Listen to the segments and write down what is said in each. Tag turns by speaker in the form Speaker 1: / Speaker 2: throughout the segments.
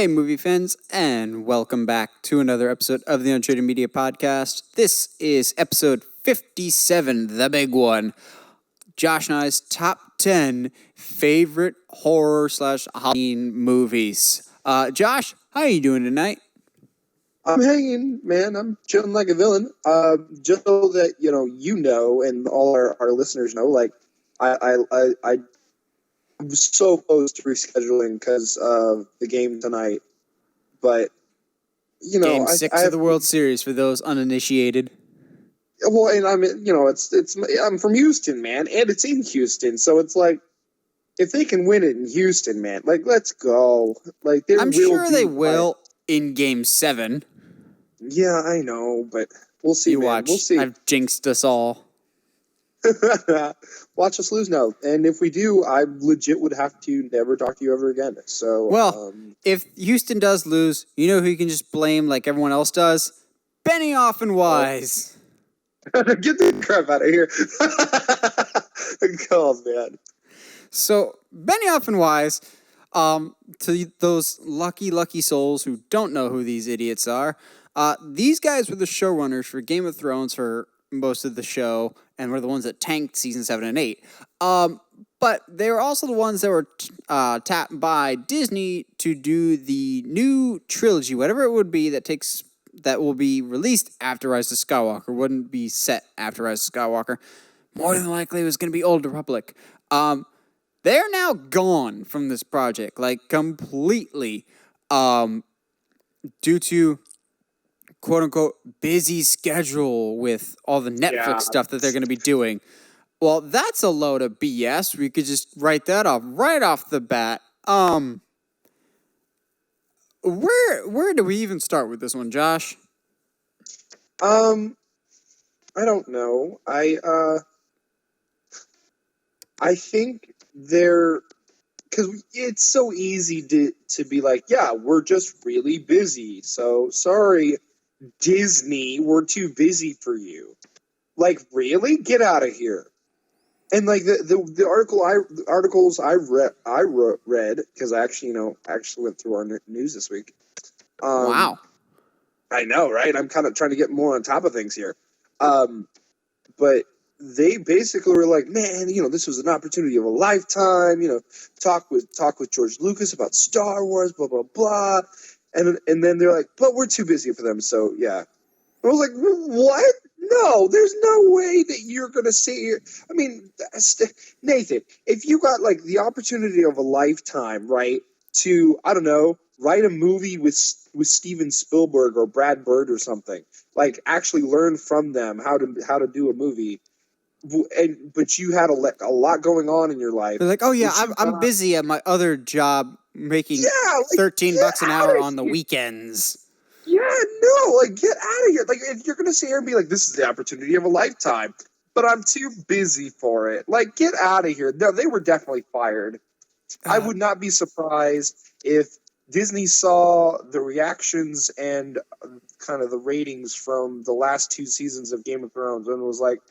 Speaker 1: Hey, movie fans, and welcome back to another episode of the Uncharted Media Podcast. This is episode 57, the big one. Josh and I's top 10 favorite horror/Halloween movies. Josh, how are you doing tonight?
Speaker 2: I'm hanging, man. I'm chilling like a villain. Just so that you know, and all our listeners know, like I'm so close to rescheduling because of the game tonight. But
Speaker 1: Game 6 of the World Series for those uninitiated.
Speaker 2: Well, and I'm from Houston, man, and it's in Houston, so it's like if they can win it in Houston, man, like let's go. Like
Speaker 1: I'm sure they will in Game 7.
Speaker 2: Yeah, I know, but we'll see.
Speaker 1: Watch.
Speaker 2: We'll see.
Speaker 1: I've jinxed us all.
Speaker 2: Watch us lose now, and if we do, I legit would have to never talk to you ever again. So,
Speaker 1: well, if Houston does lose, you know who you can just blame like everyone else does? Benioff and Weiss.
Speaker 2: Get the crap out of here! Oh man.
Speaker 1: So Benioff and Weiss, to those lucky souls who don't know who these idiots are, these guys were the showrunners for Game of Thrones for most of the show, and were the ones that tanked season 7 and 8. But they were also the ones that were tapped by Disney to do the new trilogy, whatever it would be that will be released after Rise of Skywalker. Wouldn't be set after Rise of Skywalker. More than likely, it was going to be Old Republic. They're now gone from this project, like completely, due to quote-unquote busy schedule with all the Netflix stuff that they're going to be doing. Well, that's a load of BS. We could just write that off right off the bat. Where do we even start with this one, Josh?
Speaker 2: I don't know. I think because it's so easy to be like, yeah, we're just really busy. So sorry, Disney, we're too busy for you. Like, really? Get out of here. And like the articles I read because I actually went through our news this week.
Speaker 1: Wow.
Speaker 2: I know, right? I'm kind of trying to get more on top of things here. But they basically were like, man, this was an opportunity of a lifetime. Talk with George Lucas about Star Wars, blah blah blah. And then they're like, but we're too busy for them, so yeah. And I was like, what? No, there's no way that you're going to sit here. I mean, Nathan, if you got like the opportunity of a lifetime, right, to, I don't know, write a movie with Steven Spielberg or Brad Bird or something, like actually learn from them how to do a movie, but you had a lot going on in your life.
Speaker 1: They're like, oh yeah, I'm busy at my other job making $13 an hour on the weekends.
Speaker 2: Yeah, no, like, get out of here. Like, if you're going to sit here and be like, this is the opportunity of a lifetime, but I'm too busy for it. Like, get out of here. No, they were definitely fired. I would not be surprised if Disney saw the reactions and kind of the ratings from the last 2 seasons of Game of Thrones and was like,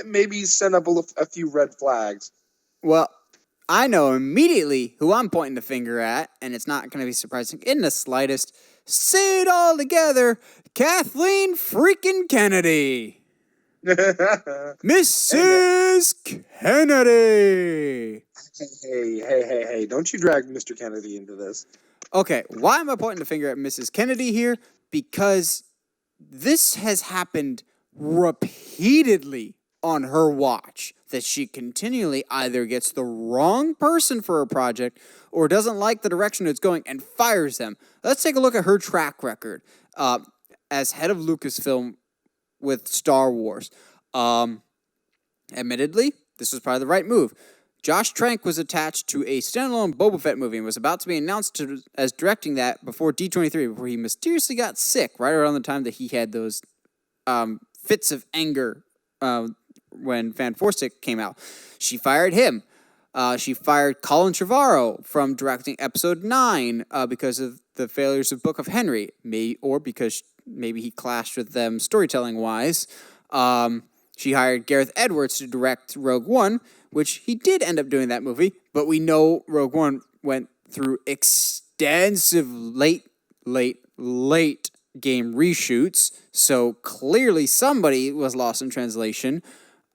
Speaker 2: maybe send up a few red flags.
Speaker 1: Well, I know immediately who I'm pointing the finger at, and it's not going to be surprising in the slightest. Say it all together, Kathleen freaking Kennedy. Mrs. Kennedy.
Speaker 2: Hey, don't you drag Mr. Kennedy into this.
Speaker 1: Okay, why am I pointing the finger at Mrs. Kennedy here? Because this has happened repeatedly on her watch, that she continually either gets the wrong person for a project or doesn't like the direction it's going and fires them. Let's take a look at her track record as head of Lucasfilm with Star Wars. Admittedly, this was probably the right move. Josh Trank was attached to a standalone Boba Fett movie and was about to be announced as directing that before D23, before he mysteriously got sick right around the time that he had those fits of anger when Fan Forstick came out. She fired him. She fired Colin Trevorrow from directing Episode 9 because of the failures of Book of Henry, or because maybe he clashed with them storytelling-wise. She hired Gareth Edwards to direct Rogue One, which he did end up doing that movie, but we know Rogue One went through extensive late game reshoots. So clearly somebody was lost in translation.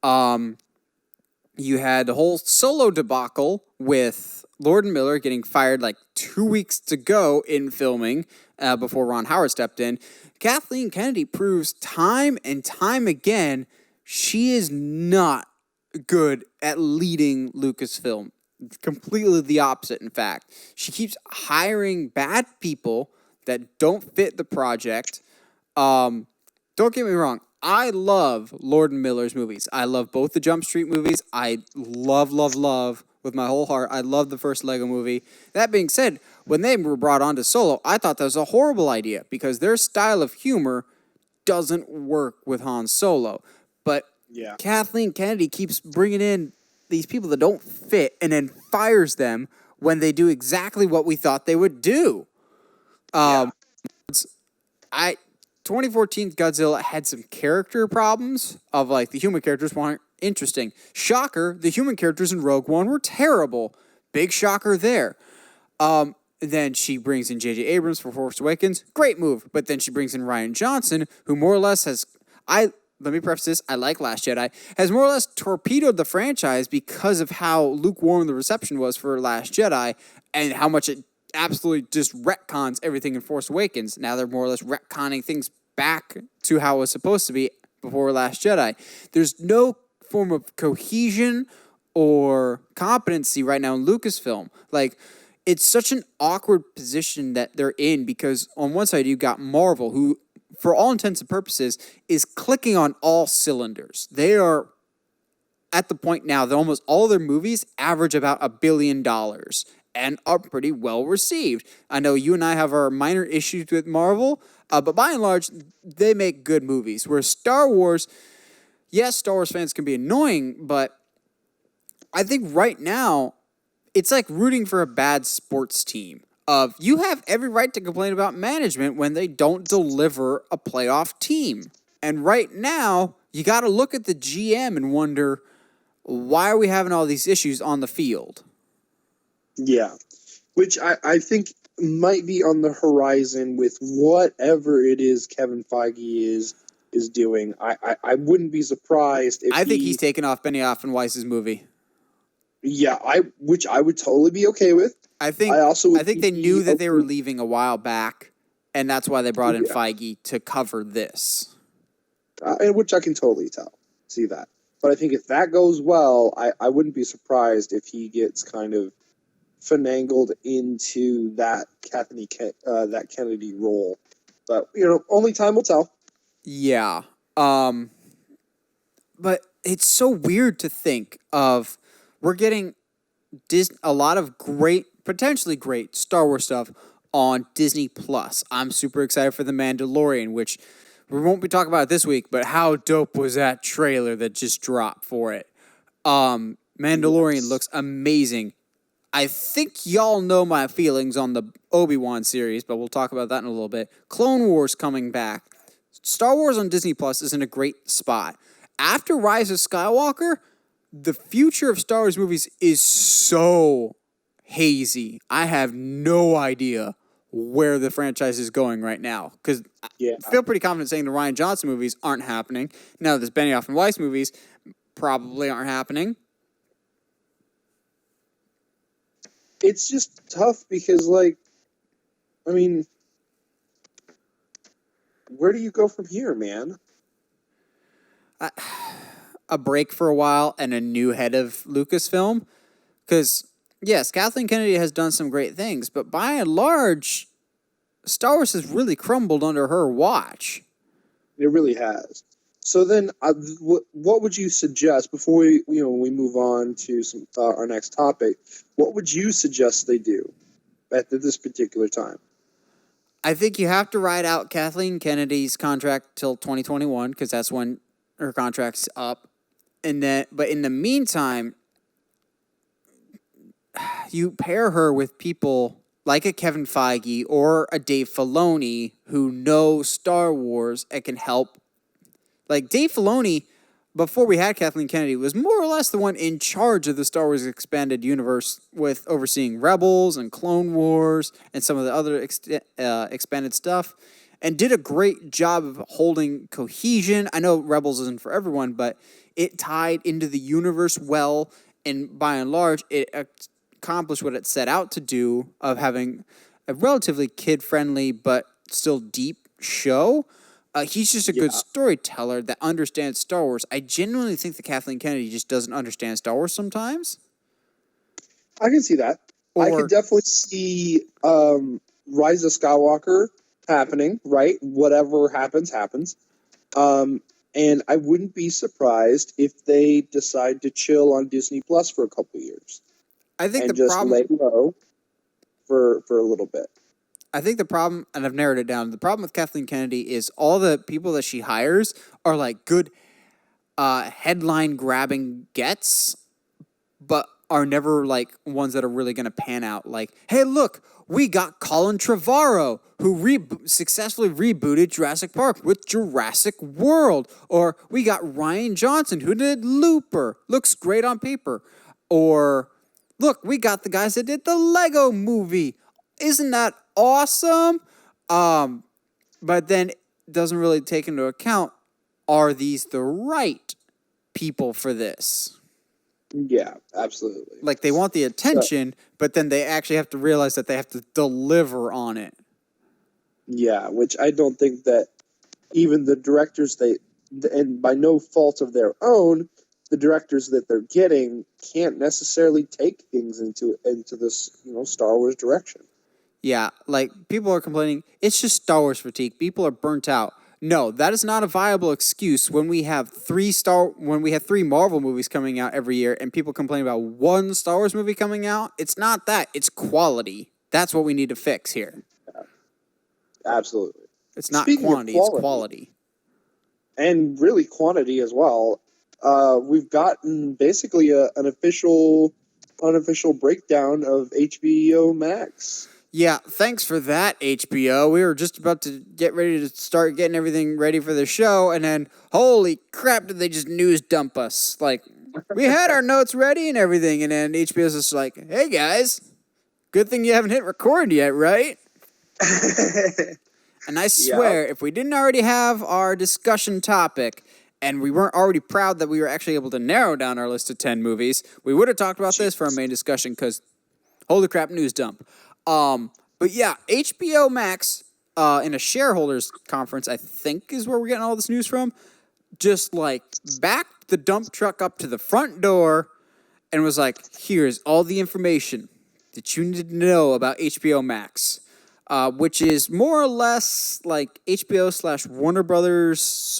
Speaker 1: You had the whole Solo debacle with Lord and Miller getting fired like 2 weeks to go in filming before Ron Howard stepped in. Kathleen Kennedy proves time and time again she is not good at leading Lucasfilm. Completely the opposite, in fact. She keeps hiring bad people that don't fit the project. Don't get me wrong. I love Lord and Miller's movies. I love both the Jump Street movies. I love with my whole heart. I love the first Lego movie. That being said, when they were brought on to Solo, I thought that was a horrible idea because their style of humor doesn't work with Han Solo. But Kathleen Kennedy keeps bringing in these people that don't fit and then fires them when they do exactly what we thought they would do. 2014's Godzilla had some character problems of like the human characters weren't interesting. Shocker, the human characters in Rogue One were terrible. Big shocker there. Then she brings in J.J. Abrams for Force Awakens. Great move. But then she brings in Rian Johnson, who more or less let me preface this, I like Last Jedi, has more or less torpedoed the franchise because of how lukewarm the reception was for Last Jedi and how much it absolutely just retcons everything in Force Awakens. Now they're more or less retconning things back to how it was supposed to be before Last Jedi. There's no form of cohesion or competency right now in Lucasfilm. Like, it's such an awkward position that they're in because on one side you've got Marvel, who, for all intents and purposes, is clicking on all cylinders. They are at the point now that almost all of their movies average about $1 billion and are pretty well received. I know you and I have our minor issues with Marvel, but by and large, they make good movies. Whereas Star Wars, yes, Star Wars fans can be annoying, but I think right now, it's like rooting for a bad sports team. You have every right to complain about management when they don't deliver a playoff team. And right now, you got to look at the GM and wonder, why are we having all these issues on the field?
Speaker 2: Yeah, which I think might be on the horizon with whatever it is Kevin Feige is doing. I wouldn't be surprised if
Speaker 1: I think he's taken off Benioff and Weiss's movie.
Speaker 2: Yeah, which I would totally be okay with.
Speaker 1: I think they knew that they were leaving a while back, and that's why they brought in Feige to cover this.
Speaker 2: And which I can totally see that. But I think if that goes well, I wouldn't be surprised if he gets kind of finagled into that Kennedy role. But, only time will tell.
Speaker 1: Yeah. But it's so weird to think of, we're getting a lot of potentially great Star Wars stuff on Disney Plus. I'm super excited for The Mandalorian, which we won't be talking about this week, but how dope was that trailer that just dropped for it? Mandalorian looks amazing. I think y'all know my feelings on the Obi-Wan series, but we'll talk about that in a little bit. Clone Wars coming back. Star Wars on Disney Plus is in a great spot. After Rise of Skywalker, the future of Star Wars movies is so hazy. I have no idea where the franchise is going right now. Because I feel pretty confident saying the Rian Johnson movies aren't happening. Now, the Benioff and Weiss movies probably aren't happening.
Speaker 2: It's just tough because, where do you go from here, man?
Speaker 1: A break for a while and a new head of Lucasfilm. Because, yes, Kathleen Kennedy has done some great things, but by and large, Star Wars has really crumbled under her watch.
Speaker 2: It really has. So then, what would you suggest before we move on to our next topic? What would you suggest they do at this particular time?
Speaker 1: I think you have to ride out Kathleen Kennedy's contract till 2021 because that's when her contract's up, but in the meantime, you pair her with people like a Kevin Feige or a Dave Filoni who know Star Wars and can help. Like Dave Filoni, before we had Kathleen Kennedy, was more or less the one in charge of the Star Wars expanded universe, with overseeing Rebels and Clone Wars and some of the other expanded stuff, and did a great job of holding cohesion. I know Rebels isn't for everyone, but it tied into the universe well, and by and large, it accomplished what it set out to do, of having a relatively kid-friendly but still deep show. He's just a good storyteller that understands Star Wars. I genuinely think that Kathleen Kennedy just doesn't understand Star Wars sometimes.
Speaker 2: I can see that. I could definitely see Rise of Skywalker happening, right? Whatever happens, happens. And I wouldn't be surprised if they decide to chill on Disney Plus for a couple of years.
Speaker 1: I think
Speaker 2: and just lay low for a little bit.
Speaker 1: I think the problem, and I've narrowed it down, the problem with Kathleen Kennedy is all the people that she hires are like good headline-grabbing gets, but are never like ones that are really going to pan out. Like, hey, look, we got Colin Trevorrow, who successfully rebooted Jurassic Park with Jurassic World. Or we got Rian Johnson, who did Looper. Looks great on paper. Or, look, we got the guys that did the Lego movie. Isn't that awesome? But then doesn't really take into account, are these the right people for this?
Speaker 2: Yeah, absolutely.
Speaker 1: Like, they want the attention, but then they actually have to realize that they have to deliver on it.
Speaker 2: Yeah, which I don't think that even the directors, and by no fault of their own, the directors that they're getting can't necessarily take things into this, Star Wars direction.
Speaker 1: Yeah, like, people are complaining, it's just Star Wars fatigue. People are burnt out. No, that is not a viable excuse when we have three Marvel movies coming out every year and people complain about one Star Wars movie coming out. It's not that. It's quality. That's what we need to fix here.
Speaker 2: Yeah, absolutely.
Speaker 1: It's not quantity, it's quality.
Speaker 2: And really quantity as well. We've gotten basically an unofficial breakdown of HBO Max.
Speaker 1: Yeah, thanks for that, HBO. We were just about to get ready to start getting everything ready for the show, and then, holy crap, did they just news dump us. Like, we had our notes ready and everything, and then HBO's just like, hey, guys, good thing you haven't hit record yet, right? And I swear, if we didn't already have our discussion topic, and we weren't already proud that we were actually able to narrow down our list of 10 movies, we would have talked about this for our main discussion, because, holy crap, news dump. But yeah, HBO Max, in a shareholders conference, I think is where we're getting all this news from, just like backed the dump truck up to the front door and was like, here's all the information that you need to know about HBO Max, which is more or less like HBO / Warner Brothers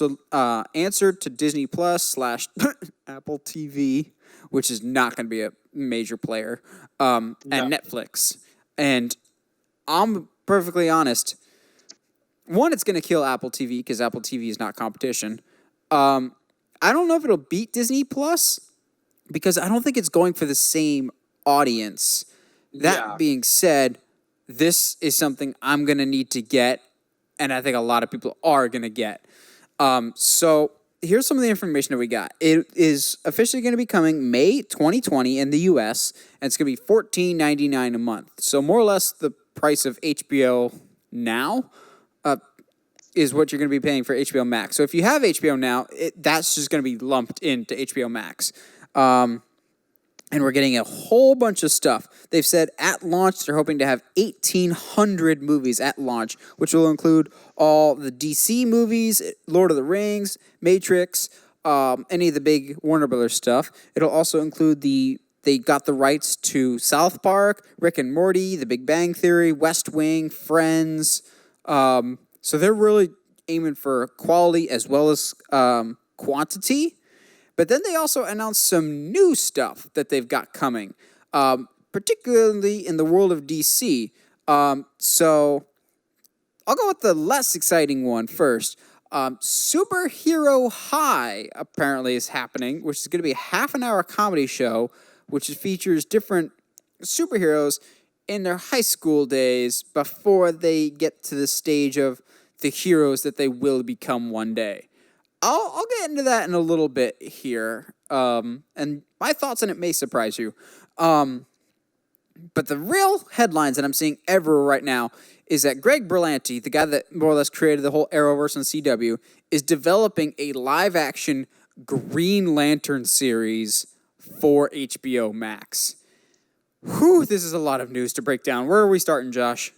Speaker 1: answer to Disney Plus / Apple TV, which is not going to be a major player, and Netflix. And I'm perfectly honest. One, it's going to kill Apple TV because Apple TV is not competition. I don't know if it'll beat Disney Plus because I don't think it's going for the same audience. That being said, this is something I'm going to need to get, and I think a lot of people are going to get. So here's some of the information that we got. It is officially going to be coming May 2020 in the U.S., and it's going to be $14.99 a month. So more or less the price of HBO Now is what you're going to be paying for HBO Max. So if you have HBO Now, that's just going to be lumped into HBO Max. And we're getting a whole bunch of stuff. They've said at launch they're hoping to have 1,800 movies at launch, which will include all the DC movies, Lord of the Rings, Matrix, any of the big Warner Brothers stuff. It'll also include they got the rights to South Park, Rick and Morty, The Big Bang Theory, West Wing, Friends. So they're really aiming for quality as well as quantity. But then they also announced some new stuff that they've got coming, particularly in the world of DC. So I'll go with the less exciting one first. Superhero High apparently is happening, which is going to be a half-an-hour comedy show, which features different superheroes in their high school days before they get to the stage of the heroes that they will become one day. I'll get into that in a little bit here. And my thoughts on it may surprise you. But the real headlines that I'm seeing everywhere right now is that Greg Berlanti, the guy that more or less created the whole Arrowverse on CW, is developing a live-action Green Lantern series for HBO Max. Whew, this is a lot of news to break down. Where are we starting, Josh?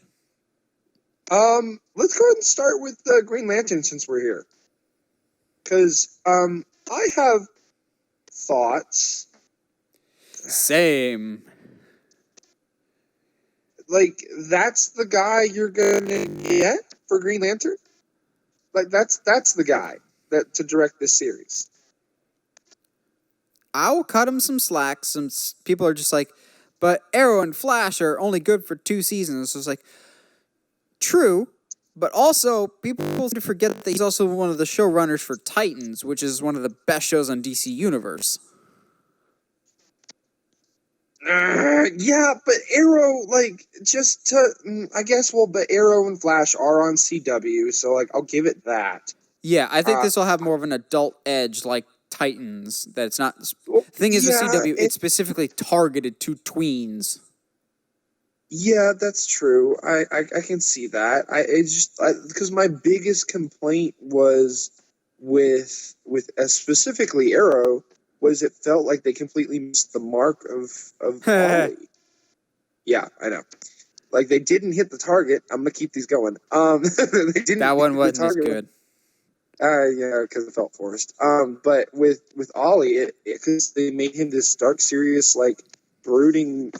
Speaker 2: Let's go ahead and start with Green Lantern since we're here. Because I have thoughts.
Speaker 1: Same.
Speaker 2: Like, that's the guy you're gonna get for Green Lantern? Like, that's the guy that to direct this series.
Speaker 1: I will cut him some slack. Some people are just like, but Arrow and Flash are only good for 2 seasons. So it's like, true, but also people tend to forget that he's also one of the showrunners for Titans, which is one of the best shows on DC Universe.
Speaker 2: Yeah, but Arrow, like, I guess, but Arrow and Flash are on CW, so, like, I'll give it that.
Speaker 1: Yeah, I think this will have more of an adult edge like Titans. That it's not. The thing is with CW, it's specifically targeted to tweens.
Speaker 2: Yeah, that's true. I can see that. Because my biggest complaint was with specifically Arrow was it felt like they completely missed the mark of Ollie. Yeah, I know. Like, they didn't hit the target. I'm gonna keep these going. They didn't.
Speaker 1: That one wasn't as good.
Speaker 2: Yeah, because it felt forced. But with Ollie, because they made him this dark, serious, like, brooding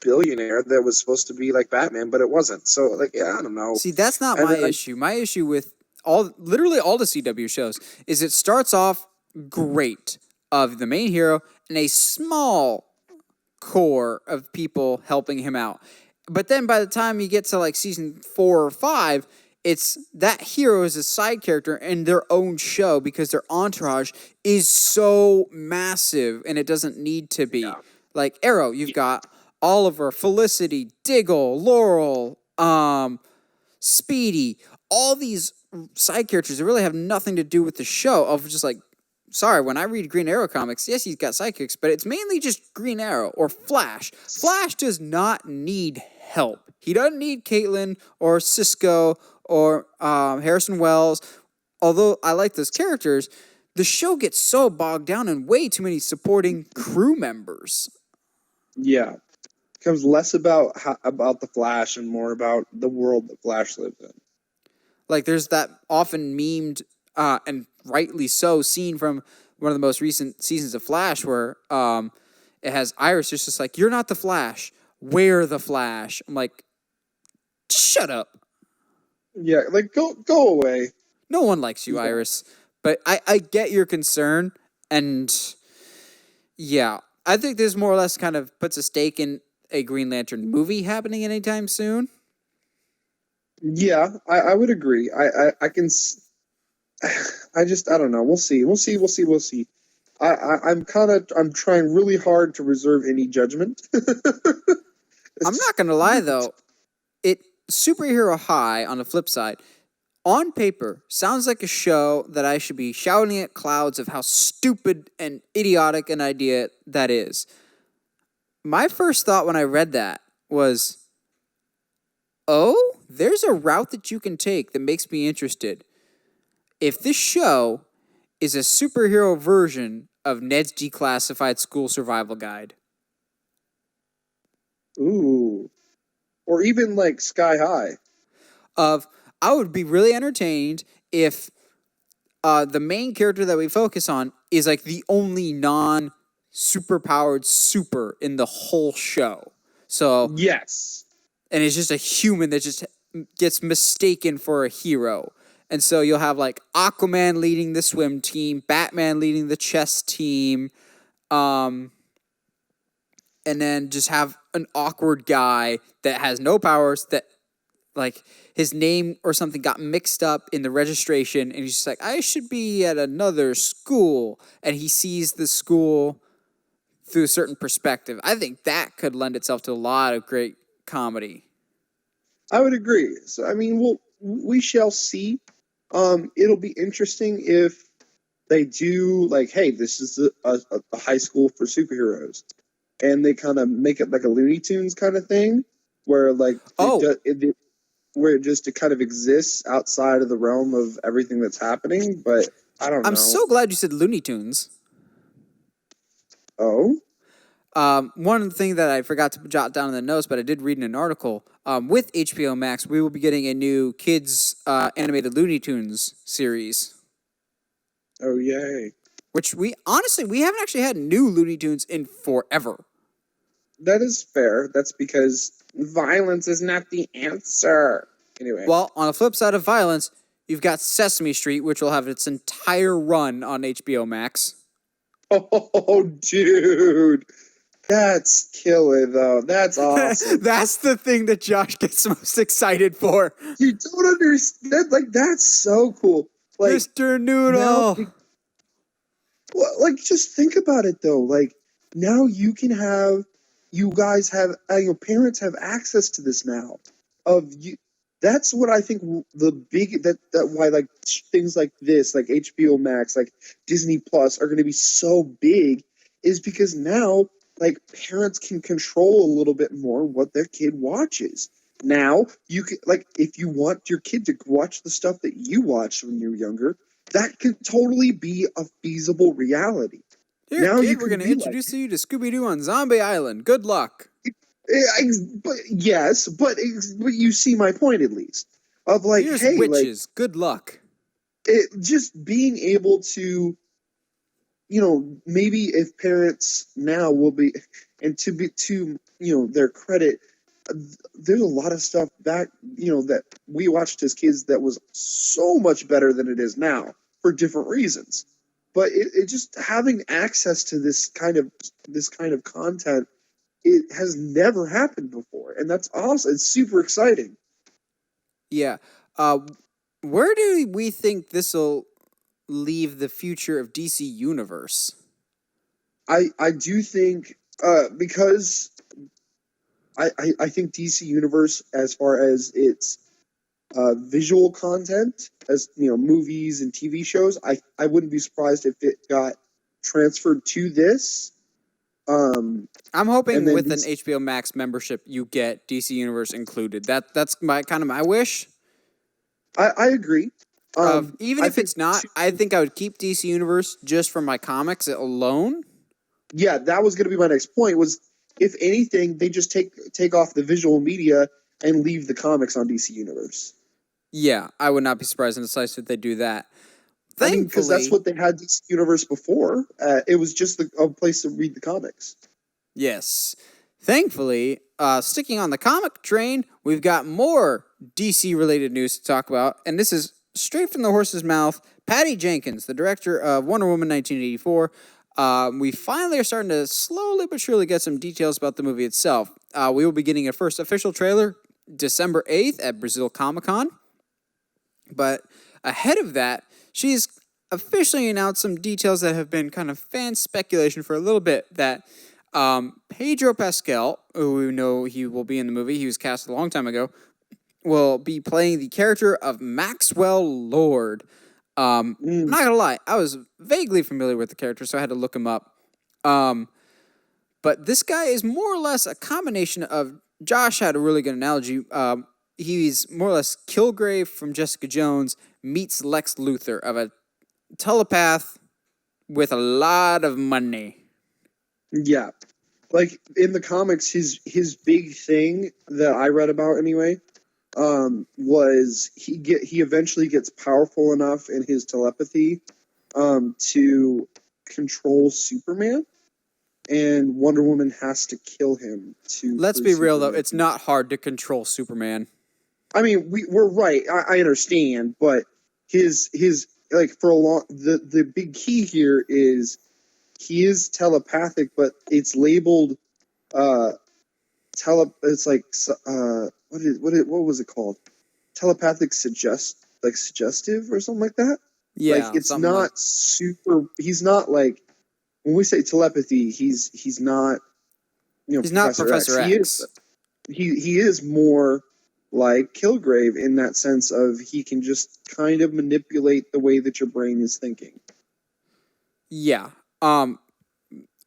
Speaker 2: billionaire that was supposed to be like Batman, but it wasn't. So, like, yeah, I don't know.
Speaker 1: See, that's not my issue. My issue with literally all the CW shows is it starts off great of the main hero and a small core of people helping him out. But then by the time you get to like season 4 or 5, it's that hero is a side character in their own show because their entourage is so massive and it doesn't need to be. Yeah. Like Arrow, you've got Oliver, Felicity, Diggle, Laurel, Speedy, all these side characters that really have nothing to do with the show. Of just like, sorry, when I read Green Arrow comics, yes, he's got sidekicks, but it's mainly just Green Arrow or Flash. Flash does not need help. He doesn't need Caitlin or Cisco or Harrison Wells. Although I like those characters, the show gets so bogged down in way too many supporting crew members.
Speaker 2: Yeah. It becomes less about the Flash and more about the world that Flash lives in.
Speaker 1: Like, there's that often memed, and rightly so, scene from one of the most recent seasons of Flash where it has Iris just like, you're not the Flash. We're the Flash. I'm like, shut up.
Speaker 2: Yeah, like, go away.
Speaker 1: No one likes you, Iris. But I get your concern, and yeah, I think this more or less kind of puts a stake in a Green Lantern movie happening anytime soon.
Speaker 2: Yeah, I would agree. I can. I don't know. We'll see. I'm trying really hard to reserve any judgment.
Speaker 1: I'm not gonna lie though, it superhero high on the flip side, on paper sounds like a show that I should be shouting at clouds of how stupid and idiotic an idea that is. My first thought when I read that was, oh, there's a route that you can take that makes me interested. If this show is a superhero version of Ned's Declassified School Survival Guide.
Speaker 2: Ooh. Or even like Sky High.
Speaker 1: I would be really entertained if the main character that we focus on is like the only non-superpowered super in the whole show. So
Speaker 2: yes.
Speaker 1: And it's just a human that just gets mistaken for a hero. And so you'll have like Aquaman leading the swim team, Batman leading the chess team, and then just have an awkward guy that has no powers, that like his name or something got mixed up in the registration, and he's just like, I should be at another school, and he sees the school through a certain perspective. I think that could lend itself to a lot of great comedy.
Speaker 2: I would agree. So I mean, we shall see. It'll be interesting if they do like, hey, this is a high school for superheroes, and they kind of make it like a Looney Tunes kind of thing, where like where it kind of exists outside of the realm of everything that's happening. But I don't
Speaker 1: I'm
Speaker 2: know.
Speaker 1: so glad you said Looney Tunes.
Speaker 2: Oh,
Speaker 1: One thing that I forgot to jot down in the notes, but I did read in an article, with HBO Max, we will be getting a new kids animated Looney Tunes series,
Speaker 2: oh, yay!
Speaker 1: which we haven't actually had new Looney Tunes in forever.
Speaker 2: That is fair. That's because violence is not the answer. Anyway.
Speaker 1: Well, on the flip side of violence, you've got Sesame Street, which will have its entire run on HBO Max.
Speaker 2: Oh, dude. That's killer, though. That's awesome.
Speaker 1: That's the thing that Josh gets most excited for.
Speaker 2: You don't understand. Like, that's so cool. Like,
Speaker 1: Mr. Noodle.
Speaker 2: now, well, like, just think about it, though. Like, now you guys have, parents have access to this now. That's what I think why, like, things like this, like HBO Max, like Disney Plus are going to be so big, is because now, like, parents can control a little bit more what their kid watches. Now, you can, like, if you want your kid to watch the stuff that you watched when you were younger, that could totally be a feasible reality.
Speaker 1: Here,
Speaker 2: now
Speaker 1: kid, we're going to introduce you to Scooby-Doo on Zombie Island. Good luck.
Speaker 2: But yes, but you see my point at least. Of like,
Speaker 1: here's
Speaker 2: hey,
Speaker 1: witches.
Speaker 2: like,
Speaker 1: good luck.
Speaker 2: Just being able to, maybe if parents now will be, and to their credit, there's a lot of stuff back, that we watched as kids that was so much better than it is now for different reasons. But it just having access to this kind of content, it has never happened before, and that's awesome. It's super exciting.
Speaker 1: Yeah. Where do we think this will leave the future of DC Universe?
Speaker 2: I do think because I think DC Universe, as far as its visual content, as movies and TV shows, I wouldn't be surprised if it got transferred to this.
Speaker 1: I'm hoping with an HBO Max membership, you get DC Universe included. That's my wish.
Speaker 2: I agree.
Speaker 1: Even if it's not, I think I would keep DC Universe just for my comics alone.
Speaker 2: Yeah, that was going to be my next point. Was if anything, they just take off the visual media and leave the comics on DC Universe.
Speaker 1: Yeah, I would not be surprised in the slice if they do that.
Speaker 2: Because that's what they had DC Universe before. It was just a place to read the comics.
Speaker 1: Yes. Thankfully, sticking on the comic train, we've got more DC-related news to talk about, and this is straight from the horse's mouth. Patty Jenkins, the director of Wonder Woman 1984, we finally are starting to slowly but surely get some details about the movie itself. We will be getting a first official trailer December 8th at Brazil Comic-Con. But ahead of that, she's officially announced some details that have been kind of fan speculation for a little bit, that Pedro Pascal, who we know he will be in the movie, he was cast a long time ago, will be playing the character of Maxwell Lord. I'm not gonna lie, I was vaguely familiar with the character, so I had to look him up. But this guy is more or less a combination of, Josh had a really good analogy. He's more or less Kilgrave from Jessica Jones meets Lex Luthor, of a telepath with a lot of money.
Speaker 2: Yeah. Like in the comics, his big thing that I read about anyway, was he eventually gets powerful enough in his telepathy to control Superman, and Wonder Woman has to kill him to.
Speaker 1: Let's be real though, it's not hard to control Superman.
Speaker 2: I mean, we're right. I understand, but his like for a long the big key here is he is telepathic, but it's labeled it's like what was it called? Telepathic suggestive or something like that.
Speaker 1: Yeah,
Speaker 2: like it's not super. He's not like, when we say telepathy, he's not.
Speaker 1: He's not Professor X.
Speaker 2: He is more like Kilgrave in that sense of he can just kind of manipulate the way that your brain is thinking.
Speaker 1: Yeah.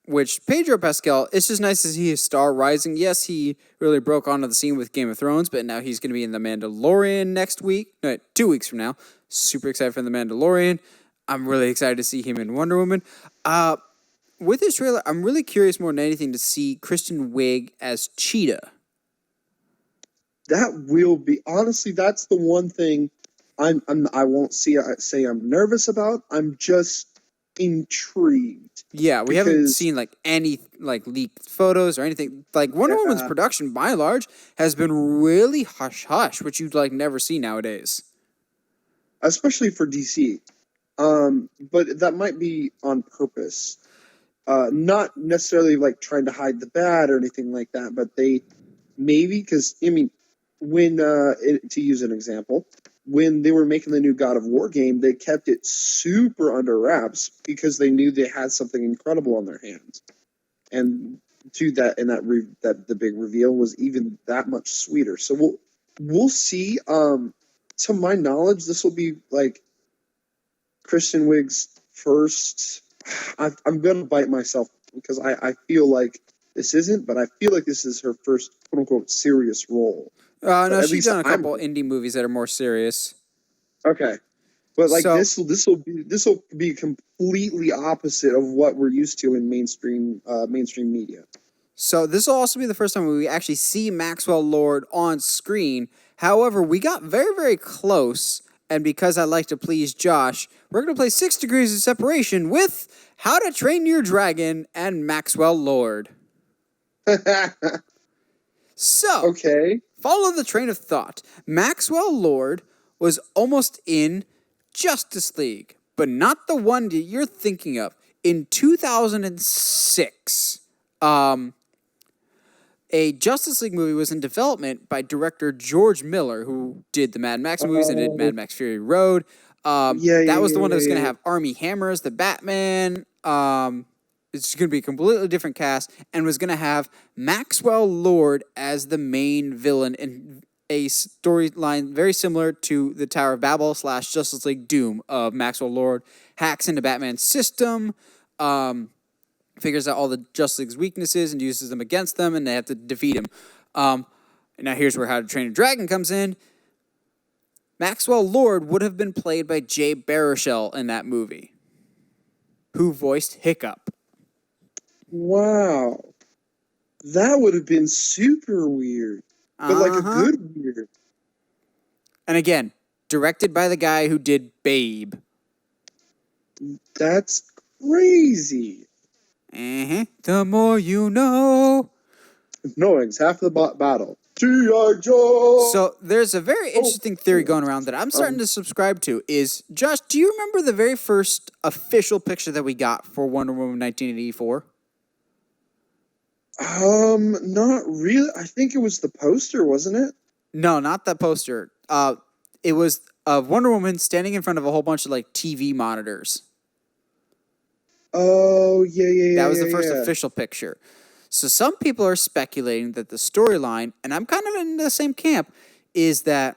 Speaker 1: Which Pedro Pascal, it's just nice to see his star rising. Yes, he really broke onto the scene with Game of Thrones, but now he's going to be in The Mandalorian next week. No, 2 weeks from now. Super excited for The Mandalorian. I'm really excited to see him in Wonder Woman. With this trailer, I'm really curious more than anything to see Kristen Wiig as Cheetah.
Speaker 2: That will be, honestly, that's the one thing I won't say I'm nervous about. I'm just intrigued.
Speaker 1: Yeah, we haven't seen any leaked photos or anything. Wonder Woman's production, by and large, has been really hush hush, which you'd never see nowadays.
Speaker 2: Especially for DC. But that might be on purpose. Not necessarily trying to hide the bad or anything like that, but they maybe, because when to use an example, when they were making the new God of War game, they kept it super under wraps because they knew they had something incredible on their hands, and that the big reveal was even that much sweeter. So we'll see. To my knowledge, this will be Kristen Wiig's first. I'm gonna bite myself because I feel like this isn't, but I feel like this is her first quote unquote serious role.
Speaker 1: No, she's done a couple indie movies that are more serious.
Speaker 2: Okay, but this will be completely opposite of what we're used to in mainstream media.
Speaker 1: So this will also be the first time we actually see Maxwell Lord on screen. However, we got very, very close, and because I like to please Josh, we're going to play 6 Degrees of Separation with How to Train Your Dragon and Maxwell Lord. So,
Speaker 2: okay.
Speaker 1: Follow the train of thought. Maxwell Lord was almost in Justice League, but not the one that you're thinking of. In 2006, a Justice League movie was in development by director George Miller, who did the Mad Max movies and did Mad Max Fury Road. That was the one that was going to have Armie Hammer as the Batman. It's going to be a completely different cast and was going to have Maxwell Lord as the main villain in a storyline very similar to the Tower of Babel / Justice League Doom of Maxwell Lord hacks into Batman's system, figures out all the Justice League's weaknesses and uses them against them, and they have to defeat him. Now here's where How to Train a Dragon comes in. Maxwell Lord would have been played by Jay Baruchel in that movie, who voiced Hiccup.
Speaker 2: Wow. That would have been super weird. But a good weird.
Speaker 1: And again, directed by the guy who did Babe.
Speaker 2: That's crazy.
Speaker 1: The more you know.
Speaker 2: Knowing's half the battle. G.I. Joe!
Speaker 1: So there's a very interesting theory going around that I'm starting to subscribe to is, Josh, do you remember the very first official picture that we got for Wonder Woman 1984?
Speaker 2: Not really. I think it was the poster, wasn't it?
Speaker 1: No, not that poster. It was of Wonder Woman standing in front of a whole bunch of TV monitors.
Speaker 2: Oh, yeah.
Speaker 1: That was the first official picture. So some people are speculating that the storyline, and I'm kind of in the same camp, is that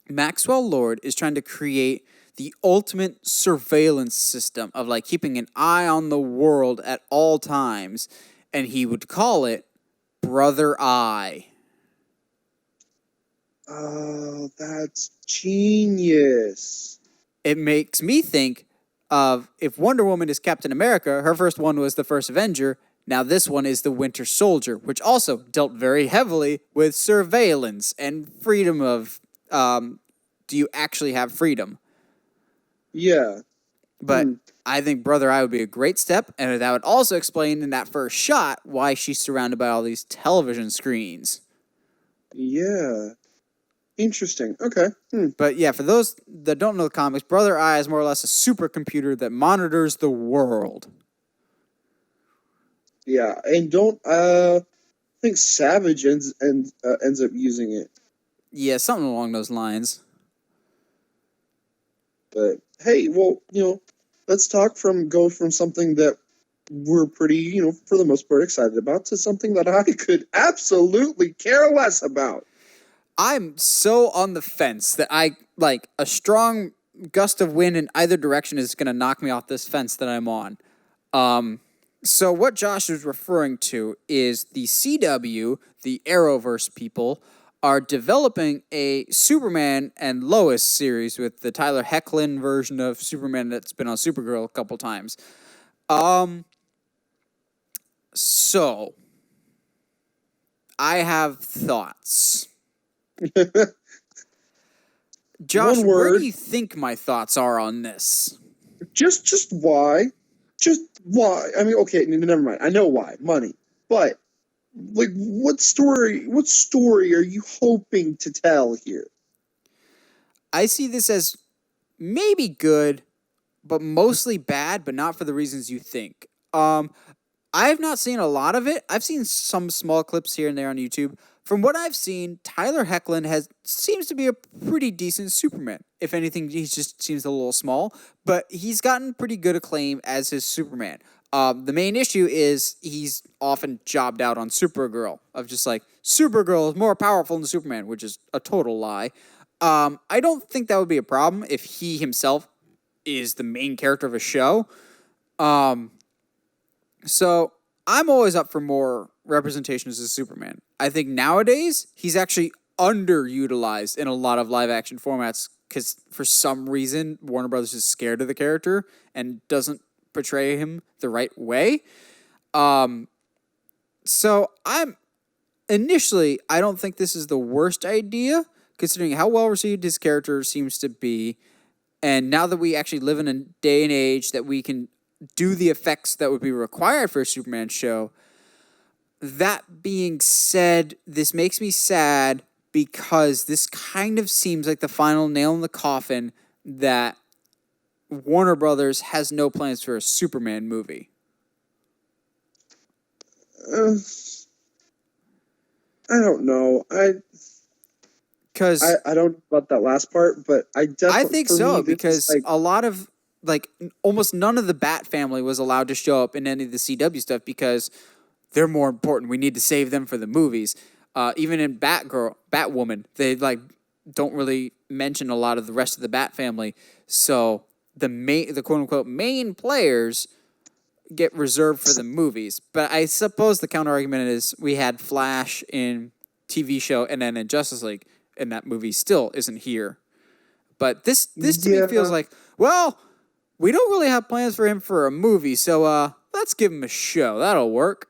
Speaker 1: Maxwell Lord is trying to create the ultimate surveillance system of keeping an eye on the world at all times, and he would call it Brother Eye.
Speaker 2: Oh, that's genius.
Speaker 1: It makes me think of, if Wonder Woman is Captain America, her first one was the first Avenger, now this one is the Winter Soldier, which also dealt very heavily with surveillance and freedom of, do you actually have freedom?
Speaker 2: Yeah.
Speaker 1: But I think Brother Eye would be a great step, and that would also explain in that first shot why she's surrounded by all these television screens.
Speaker 2: Yeah. Interesting. Okay.
Speaker 1: But yeah, for those that don't know the comics, Brother Eye is more or less a supercomputer that monitors the world.
Speaker 2: Yeah, and don't think Savage ends up using it.
Speaker 1: Yeah, something along those lines.
Speaker 2: But hey, well, let's go from something that we're pretty, for the most part excited about to something that I could absolutely care less about.
Speaker 1: I'm so on the fence that I like a strong gust of wind in either direction is going to knock me off this fence that I'm on. So what Josh is referring to is the CW, the Arrowverse people, are developing a Superman and Lois series with the Tyler Hoechlin version of Superman that's been on Supergirl a couple times. So I have thoughts. Josh,
Speaker 2: One
Speaker 1: where
Speaker 2: word.
Speaker 1: do you think my thoughts are on this?
Speaker 2: Just why? Just why? I mean, okay, never mind. I know why. Money. But like, what story are you hoping to tell here?
Speaker 1: I see this as maybe good, but mostly bad, but not for the reasons you think. I have not seen a lot of it. I've seen some small clips here and there on YouTube. From what I've seen, Tyler Hoechlin seems to be a pretty decent Superman. If anything, he just seems a little small, but he's gotten pretty good acclaim as his Superman. The main issue is he's often jobbed out on Supergirl, of just like, Supergirl is more powerful than Superman, which is a total lie. I don't think that would be a problem if he himself is the main character of a show. So I'm always up for more representation as a Superman. I think nowadays he's actually underutilized in a lot of live action formats because for some reason Warner Brothers is scared of the character and doesn't portray him the right way. So I don't think this is the worst idea considering how well received his character seems to be. And now that we actually live in a day and age that we can do the effects that would be required for a Superman show. That being said, this makes me sad because this kind of seems like the final nail in the coffin that Warner Brothers has no plans for a Superman movie.
Speaker 2: I don't know. I don't know about that last part, but I
Speaker 1: think so because a lot of almost none of the Bat family was allowed to show up in any of the CW stuff because they're more important. We need to save them for the movies. Even in Batwoman, they don't really mention a lot of the rest of the Bat family. So the quote unquote main players get reserved for the movies. But I suppose the counter argument is we had Flash in TV show and then in Justice League, and that movie still isn't here. But this to me feels like, well, we don't really have plans for him for a movie, so let's give him a show. That'll work.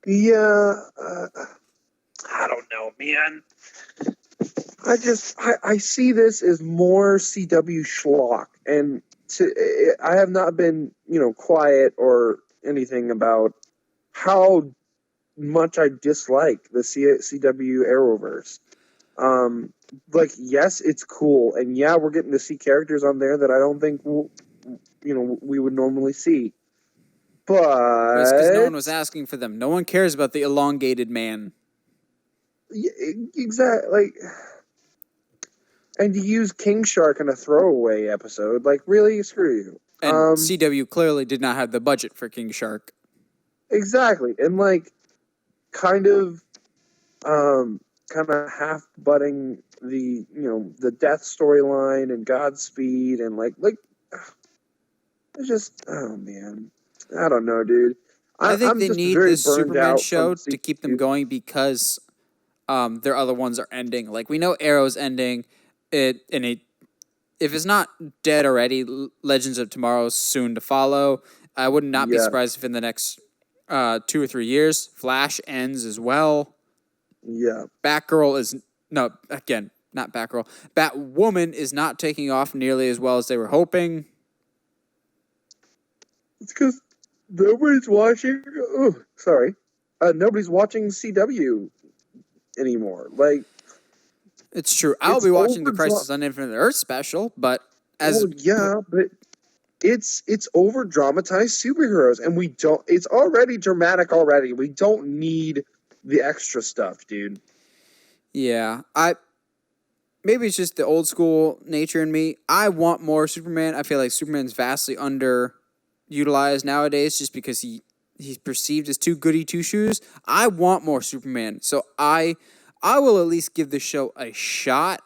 Speaker 2: Yeah, I don't know, man. I see this as more CW schlock, and I have not been, quiet or anything about how much I dislike the CW Arrowverse. Yes, it's cool, and yeah, we're getting to see characters on there that I don't think we would normally see. But
Speaker 1: it's because no one was asking for them. No one cares about the elongated man.
Speaker 2: Yeah, exactly. And to use King Shark in a throwaway episode, really, screw you.
Speaker 1: And CW clearly did not have the budget for King Shark.
Speaker 2: Exactly, and kind of half butting the death storyline and Godspeed and it's just, oh man, I don't know, dude.
Speaker 1: I think they need this Superman show to keep them going because their other ones are ending. We know Arrow's ending. If it's not dead already, Legends of Tomorrow is soon to follow. I would not be surprised if in the next 2 or 3 years, Flash ends as well.
Speaker 2: Yeah.
Speaker 1: Batgirl is not Batgirl. Batwoman is not taking off nearly as well as they were hoping.
Speaker 2: It's because nobody's watching. Oh, sorry. Nobody's watching CW anymore.
Speaker 1: It's true. I'll be watching the Crisis on Infinite Earth special, but
Speaker 2: but it's over dramatized superheroes, and we don't. It's already dramatic already. We don't need the extra stuff, dude.
Speaker 1: Yeah, maybe it's just the old school nature in me. I want more Superman. I feel like Superman's vastly underutilized nowadays just because he's perceived as too goody two shoes. I want more Superman, so I will at least give the show a shot.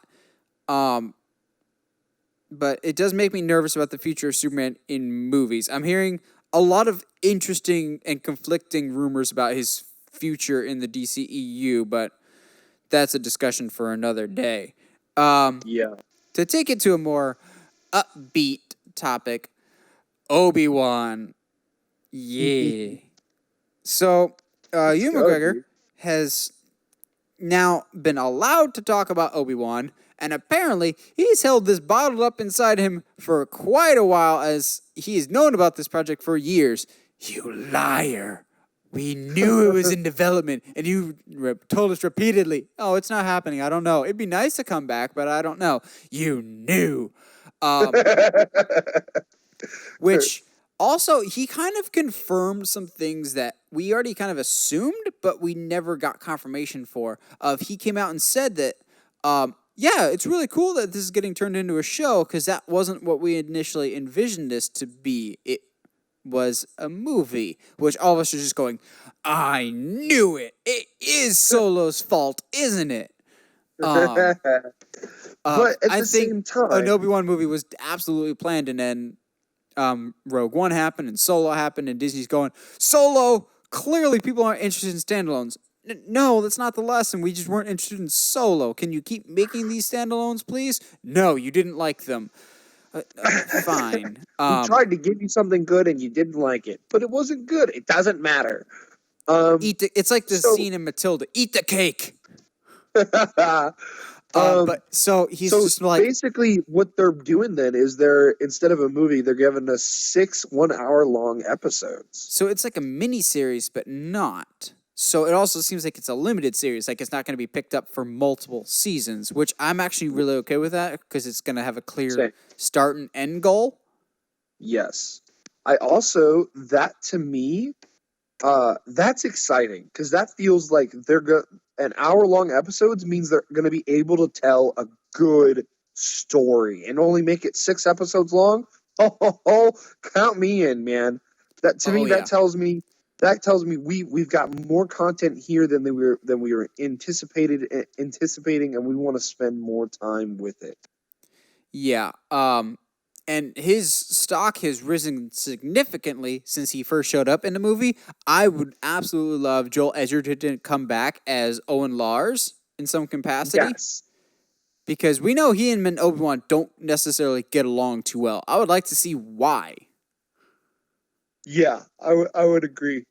Speaker 1: but it does make me nervous about the future of Superman in movies. I'm hearing a lot of interesting and conflicting rumors about his future in the DCEU, but that's a discussion for another day.
Speaker 2: Yeah.
Speaker 1: To take it to a more upbeat topic, Obi-Wan. Yeah. So, Ewan McGregor has now been allowed to talk about Obi-Wan, and apparently he's held this bottled up inside him for quite a while, as he has known about this project for years. You liar. We knew it was in development, and you told us repeatedly, oh, it's not happening. I don't know. It'd be nice to come back, but I don't know. You knew. Which also, he kind of confirmed some things that we already kind of assumed, but we never got confirmation for. He came out and said that, yeah, it's really cool that this is getting turned into a show, because that wasn't what we initially envisioned this to be. It was a movie, which all of us are just going, I knew it. It is Solo's fault, isn't it?
Speaker 2: But at the same time,
Speaker 1: an Obi-Wan movie was absolutely planned, and then Rogue One happened, and Solo happened, and Disney's going, Solo, clearly people aren't interested in standalones. No, that's not the lesson. We just weren't interested in Solo. Can you keep making these standalones, please? No, you didn't like them. Fine.
Speaker 2: We tried to give you something good and you didn't like it, but it wasn't good. It doesn't matter.
Speaker 1: It's like the scene in Matilda. Eat the cake. But so he's just like,
Speaker 2: basically what they're doing then is instead of a movie, they're giving us 6 1-hour-long episodes.
Speaker 1: So it's like a mini series, but not. So it also seems like it's a limited series, like it's not going to be picked up for multiple seasons, which I'm actually really okay with that, because it's going to have a clear start and end goal.
Speaker 2: Yes. I also, that to me, that's exciting, because that feels like an hour-long episodes means they're going to be able to tell a good story and only make it 6 episodes long. Oh, count me in, man. That tells me we've got more content here than we were anticipating, and we want to spend more time with it.
Speaker 1: Yeah. And his stock has risen significantly since he first showed up in the movie. I would absolutely love Joel Edgerton to come back as Owen Lars in some capacity.
Speaker 2: Yes.
Speaker 1: Because we know he and Obi-Wan don't necessarily get along too well. I would like to see why.
Speaker 2: Yeah, I would agree.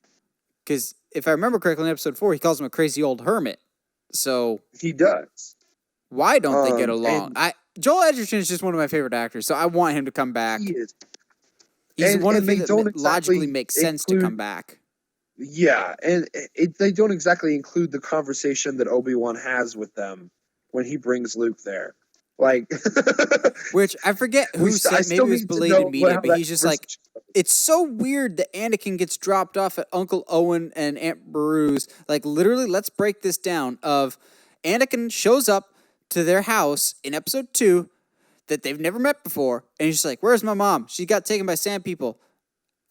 Speaker 1: Because if I remember correctly in episode 4, he calls him a crazy old hermit. So
Speaker 2: he does.
Speaker 1: Why don't they get along? Joel Edgerton is just one of my favorite actors, so I want him to come back.
Speaker 2: He is.
Speaker 1: He's one of the things that logically makes sense to come back.
Speaker 2: Yeah, and they don't exactly include the conversation that Obi-Wan has with them when he brings Luke there. Like,
Speaker 1: which I forget who said, maybe it was belated media, but he's just like, it's so weird that Anakin gets dropped off at Uncle Owen and Aunt Beru's. Like, literally, let's break this down. Anakin shows up to their house in episode 2 that they've never met before, and he's just like, where's my mom? She got taken by Sand people.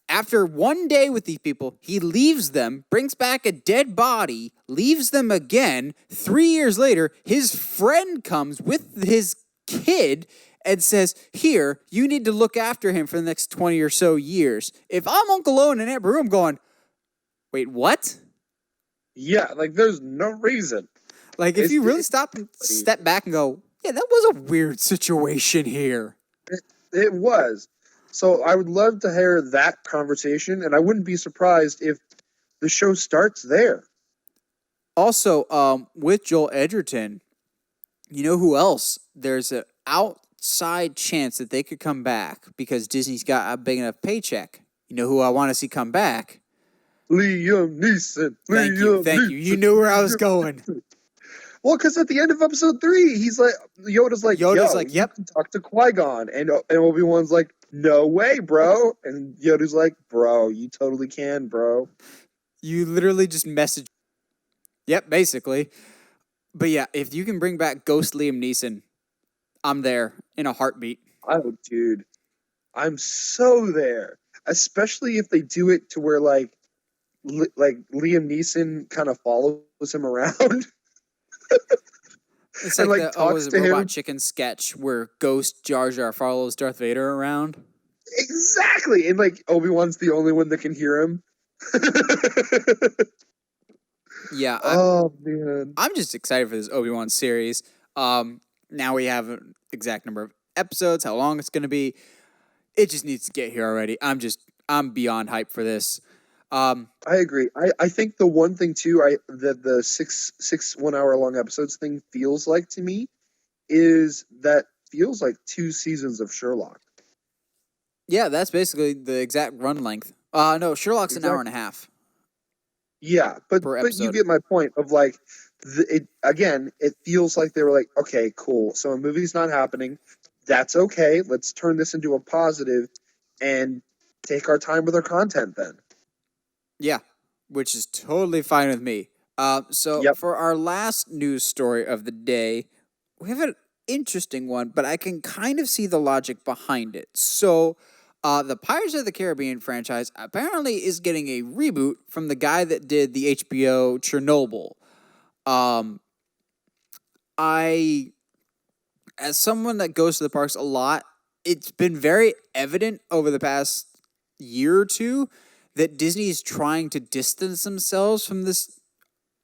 Speaker 1: After one day with these people, he leaves them, brings back a dead body, leaves them again. 3 years later, his friend comes with his kid and says, here, you need to look after him for the next 20 or so years. If I'm Uncle Owen and Aunt Beru, I'm going, wait, what?
Speaker 2: Yeah, like, there's no reason.
Speaker 1: Like, if you really stop and step back and go, yeah, that was a weird situation here.
Speaker 2: It was. So I would love to hear that conversation, and I wouldn't be surprised if the show starts there.
Speaker 1: Also, with Joel Edgerton, you know who else? There's an outside chance that they could come back because Disney's got a big enough paycheck. You know who I want to see come back?
Speaker 2: Liam Neeson.
Speaker 1: Thank you. You knew where I was going.
Speaker 2: Well, because at the end of episode 3, he's like, Yoda's like, yep, you can talk to Qui-Gon. And Obi-Wan's like, no way, bro. And Yoda's like, bro, you totally can, bro.
Speaker 1: You literally just message. Yep, basically. But yeah, if you can bring back Ghost Liam Neeson, I'm there in a heartbeat.
Speaker 2: Oh, dude. I'm so there. Especially if they do it to where, like Liam Neeson kind of follows him around.
Speaker 1: It's
Speaker 2: and
Speaker 1: like
Speaker 2: like
Speaker 1: the
Speaker 2: talks
Speaker 1: was
Speaker 2: to
Speaker 1: it Robot
Speaker 2: him.
Speaker 1: Chicken sketch where Ghost Jar Jar follows Darth Vader around.
Speaker 2: Exactly. And like Obi-Wan's the only one that can hear him.
Speaker 1: Yeah,
Speaker 2: Oh man.
Speaker 1: I'm just excited for this Obi-Wan series. Now we have an exact number of episodes, how long it's going to be. It just needs to get here already. I'm beyond hype for this.
Speaker 2: I agree. I think the one thing too, that the six 1 hour long episodes thing feels like to me is that feels like 2 seasons of Sherlock.
Speaker 1: Yeah, that's basically the exact run length. No, Sherlock's an hour and a half
Speaker 2: Yeah, but
Speaker 1: per
Speaker 2: you
Speaker 1: episode.
Speaker 2: get my point of like it again. It feels like they were like, okay, cool. So a movie's not happening. That's okay. Let's turn this into a positive and take our time with our content. Then.
Speaker 1: Yeah, which is totally fine with me. So
Speaker 2: Yep.
Speaker 1: for our last news story of the day, we have an interesting one, but I can kind of see the logic behind it. So, the Pirates of the Caribbean franchise apparently is getting a reboot from the guy that did the HBO Chernobyl. Um, I, as someone that goes to the parks a lot, it's been very evident over the past year or two that Disney is trying to distance themselves from this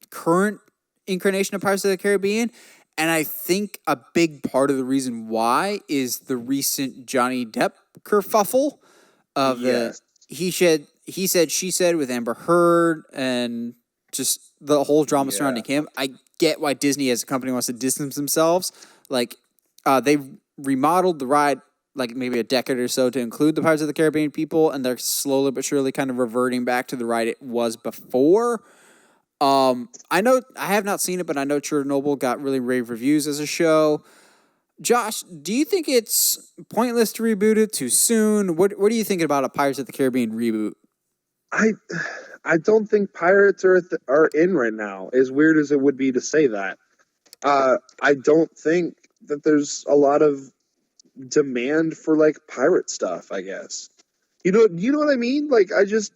Speaker 1: current incarnation of Pirates of the Caribbean. And I think a big part of the reason why is the recent Johnny Depp kerfuffle of the
Speaker 2: Yes.
Speaker 1: he said, she said with Amber Heard and just the whole drama
Speaker 2: Yeah.
Speaker 1: surrounding him. I get why Disney as a company wants to distance themselves. Like, they remodeled the ride like maybe a decade or so to include the Pirates of the Caribbean people, and they're slowly but surely kind of reverting back to the ride it was before. I know I have not seen it, but I know Chernobyl got really rave reviews as a show. Josh, do you think it's pointless to reboot it too soon? What are you thinking about a Pirates of the Caribbean reboot?
Speaker 2: I I don't think pirates are in right now. As weird as it would be to say that, I don't think that there's a lot of demand for like pirate stuff. I guess you know what I mean. Like I just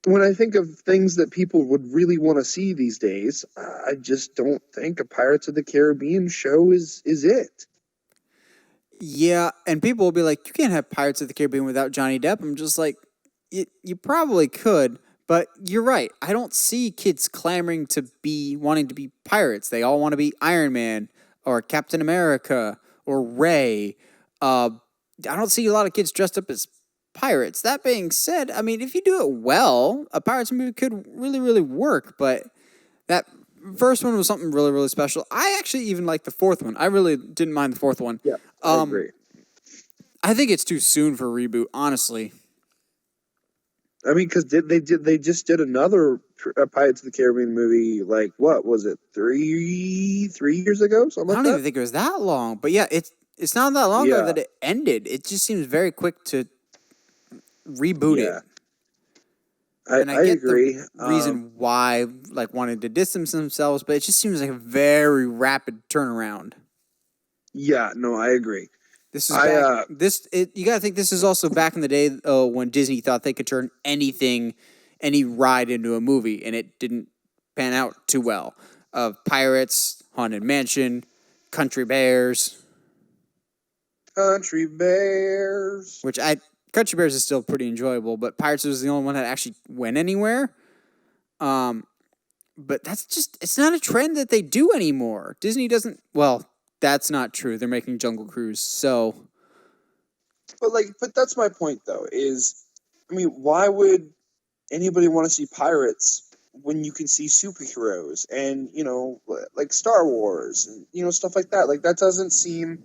Speaker 2: when I think of things that people would really want to see these days, I just don't think a Pirates of the Caribbean show is it.
Speaker 1: Yeah, and people will be like, you can't have Pirates of the Caribbean without Johnny Depp. I'm just like, you probably could, but you're right. I don't see kids clamoring to be wanting to be pirates. They all want to be Iron Man or Captain America or Ray. I don't see a lot of kids dressed up as pirates. That being said, I mean, if you do it well, a pirates movie could really, really work. But that first one was something really, really special. I actually even liked the fourth one. I really didn't mind the fourth one.
Speaker 2: Yeah, I agree.
Speaker 1: I think it's too soon for a reboot, honestly.
Speaker 2: I mean, because they just did another Pirates of the Caribbean movie. Like what was it? 3 years ago, something
Speaker 1: I
Speaker 2: like
Speaker 1: don't even
Speaker 2: that.
Speaker 1: think it was that long. But yeah, it's not that long ago
Speaker 2: Yeah,
Speaker 1: that it ended. It just seems very quick to reboot it.
Speaker 2: yeah,
Speaker 1: And I
Speaker 2: I
Speaker 1: get the
Speaker 2: agree.
Speaker 1: reason why, like, wanting to distance themselves, but it just seems like a very rapid turnaround.
Speaker 2: Yeah, no, I agree.
Speaker 1: This is
Speaker 2: I
Speaker 1: back. You got to think this is also back in the day when Disney thought they could turn anything, any ride into a movie, and it didn't pan out too well. Of Pirates, Haunted Mansion, Country Bears,
Speaker 2: Country Bears.
Speaker 1: which Country Bears is still pretty enjoyable, but Pirates was the only one that actually went anywhere. But it's not a trend that they do anymore. Disney doesn't. Well, that's not true. They're making Jungle Cruise, so.
Speaker 2: But that's my point though. Is I mean, why would anybody want to see pirates when you can see superheroes and like Star Wars and stuff like that? Like that doesn't seem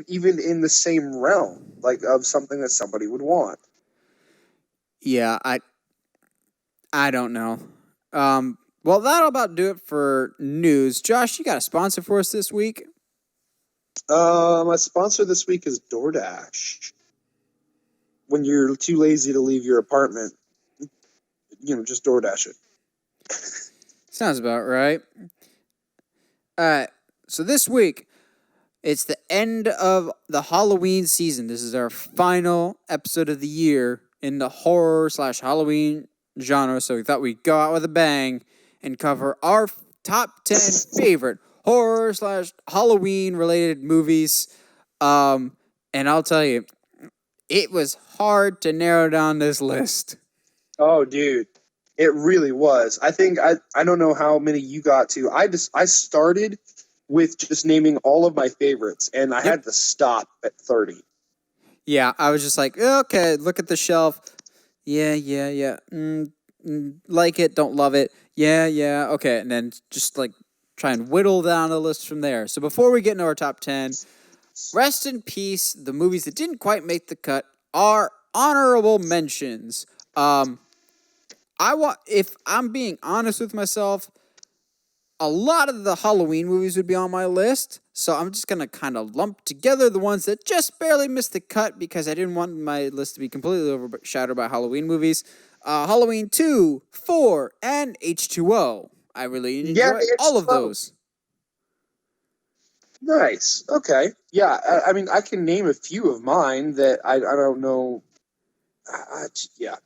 Speaker 2: even in the same realm like of something that somebody would want.
Speaker 1: Yeah, I don't know. Well, that'll about do it for news. Josh, you got a sponsor for us this week?
Speaker 2: My sponsor this week is DoorDash. When you're too lazy to leave your apartment, just DoorDash it.
Speaker 1: Sounds about right. All right. So this week, it's the end of the Halloween season. This is our final episode of the year in the horror/Halloween genre. So we thought we'd go out with a bang and cover our top 10 favorite horror / Halloween related movies. And I'll tell you, it was hard to narrow down this list.
Speaker 2: Oh, dude, it really was. I think I don't know how many you got to. I started with just naming all of my favorites, and I had to stop at 30.
Speaker 1: Yeah, I was just like, okay, look at the shelf. Yeah. Like it, don't love it. Yeah, okay. And then just like try and whittle down the list from there. So before we get into our top 10, rest in peace, the movies that didn't quite make the cut are honorable mentions. If I'm being honest with myself, a lot of the Halloween movies would be on my list, so I'm just going to kind of lump together the ones that just barely missed the cut because I didn't want my list to be completely overshadowed by Halloween movies. Halloween 2, 4, and H2O. I really enjoy all of those.
Speaker 2: Nice. Okay. Yeah, I mean, I can name a few of mine that I don't know. Yeah.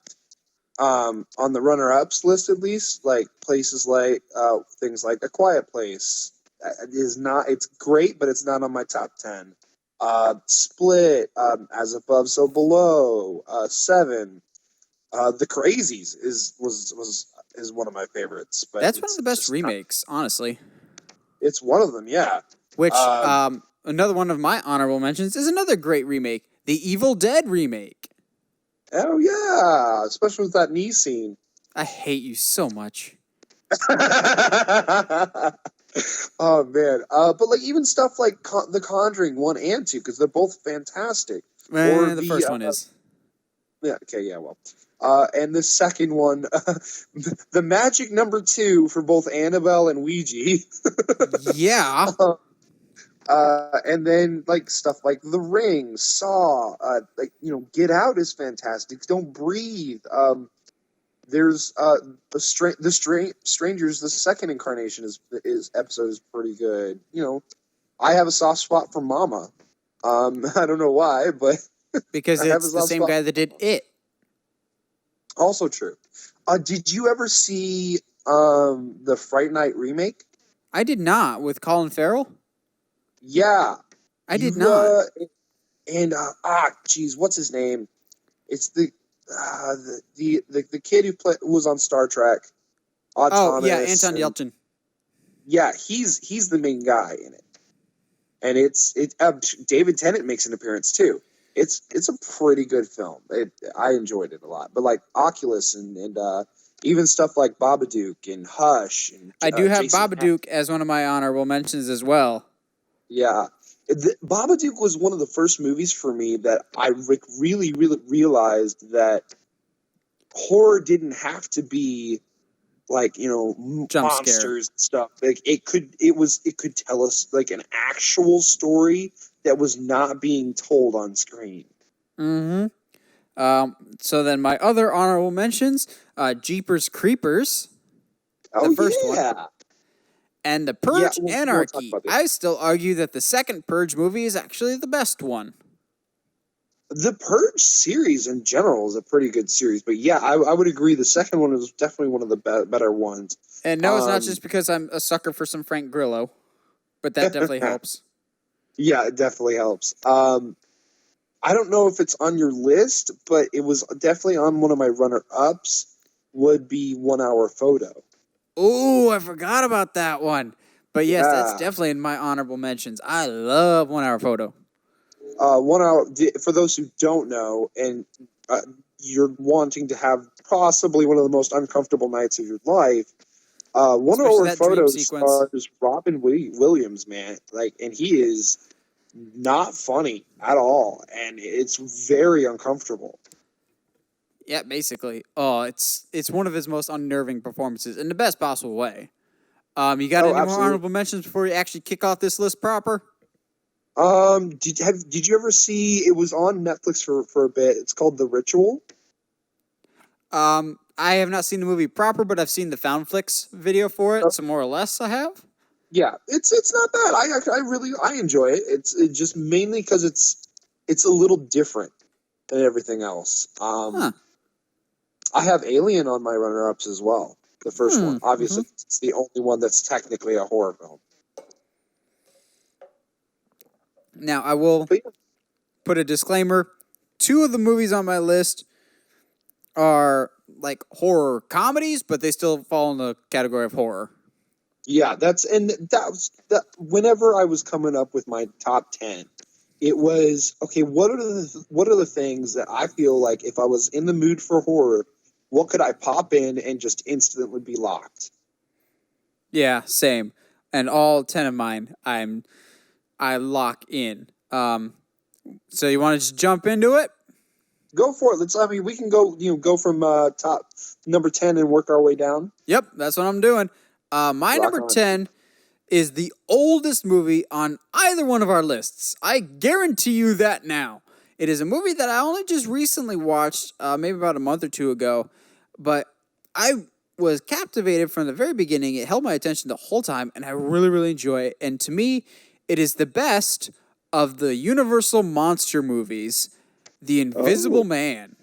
Speaker 2: On the runner-ups list, at least, like places like things like A Quiet Place is not. It's great, but it's not on my top 10. Split, As Above, So Below, Seven, The Crazies is one of my favorites. But
Speaker 1: that's one of the best remakes, honestly.
Speaker 2: It's one of them, yeah.
Speaker 1: Which another one of my honorable mentions is another great remake, the Evil Dead remake.
Speaker 2: Oh, yeah, especially with that knee scene.
Speaker 1: I hate you so much.
Speaker 2: Oh, man. But like even stuff like The Conjuring 1 and 2, because they're both fantastic.
Speaker 1: Or the first one is.
Speaker 2: Yeah, okay, yeah, well. And the second one, the magic number 2 for both Annabelle and Ouija.
Speaker 1: Yeah.
Speaker 2: And then like stuff like The Ring, Saw, Get Out is fantastic. Don't Breathe. There's the Strangers. The second incarnation is episode is pretty good. I have a soft spot for Mama. I don't know why, but
Speaker 1: because it's the same guy that did It.
Speaker 2: Also true. Did you ever see the Fright Night remake?
Speaker 1: I did not, with Colin Farrell.
Speaker 2: Yeah,
Speaker 1: I did not.
Speaker 2: And what's his name? It's the kid who was on Star Trek.
Speaker 1: Thomas, Anton Yelchin.
Speaker 2: Yeah, he's the main guy in it, and David Tennant makes an appearance too. It's a pretty good film. I enjoyed it a lot, but like Oculus and even stuff like Babadook and Hush. And
Speaker 1: I do have Jason Babadook as one of my honorable mentions as well.
Speaker 2: Yeah. Babadook was one of the first movies for me that I really, really realized that horror didn't have to be like,
Speaker 1: jump
Speaker 2: monsters
Speaker 1: scare
Speaker 2: and stuff. Like it could tell us like an actual story that was not being told on screen.
Speaker 1: Mm-hmm. So then my other honorable mentions, Jeepers Creepers.
Speaker 2: The
Speaker 1: first one. And The Purge Anarchy. I still argue that the second Purge movie is actually the best one.
Speaker 2: The Purge series in general is a pretty good series. But yeah, I would agree. The second one is definitely one of the better ones.
Speaker 1: And no, it's not just because I'm a sucker for some Frank Grillo. But that definitely helps.
Speaker 2: Yeah, it definitely helps. I don't know if it's on your list, but it was definitely on one of my runner-ups, would be 1 Hour Photo.
Speaker 1: Oh, I forgot about that one. But yes, that's definitely in my honorable mentions. I love 1 Hour Photo.
Speaker 2: 1 hour, for those who don't know, and you're wanting to have possibly one of the most uncomfortable nights of your life, 1 Hour Photo stars Robin Williams, man. And he is not funny at all, and it's very uncomfortable.
Speaker 1: Yeah, basically. Oh, it's one of his most unnerving performances in the best possible way. You got any more honorable mentions before we actually kick off this list proper?
Speaker 2: Did you ever see? It was on Netflix for a bit. It's called The Ritual.
Speaker 1: I have not seen the movie proper, but I've seen the Foundflix video for it, so more or less I have.
Speaker 2: Yeah, it's not bad. I enjoy it. It's just mainly because it's a little different than everything else. I have Alien on my runner-ups as well. The first one, obviously, it's the only one that's technically a horror film.
Speaker 1: Now, I will
Speaker 2: But yeah,
Speaker 1: put a disclaimer. 2 of the movies on my list are like horror comedies, but they still fall in the category of horror.
Speaker 2: yeah, that was that. Whenever I was coming up with my top 10, it was okay. What are the things that I feel like if I was in the mood for horror, what could I pop in and just instantly be locked?
Speaker 1: Yeah, same. And all 10 of mine, I lock in. So you want to just jump into it?
Speaker 2: Go for it. I mean, we can go. Go from top number 10 and work our way down.
Speaker 1: Yep, that's what I'm doing. My
Speaker 2: Rock
Speaker 1: number
Speaker 2: on.
Speaker 1: 10 is the oldest movie on either one of our lists. I guarantee you that now. It is a movie that I only just recently watched, maybe about a month or two ago, but I was captivated from the very beginning. It held my attention the whole time, and I really, really enjoy it. And to me, it is the best of the Universal monster movies, The Invisible
Speaker 2: Oh.
Speaker 1: Man.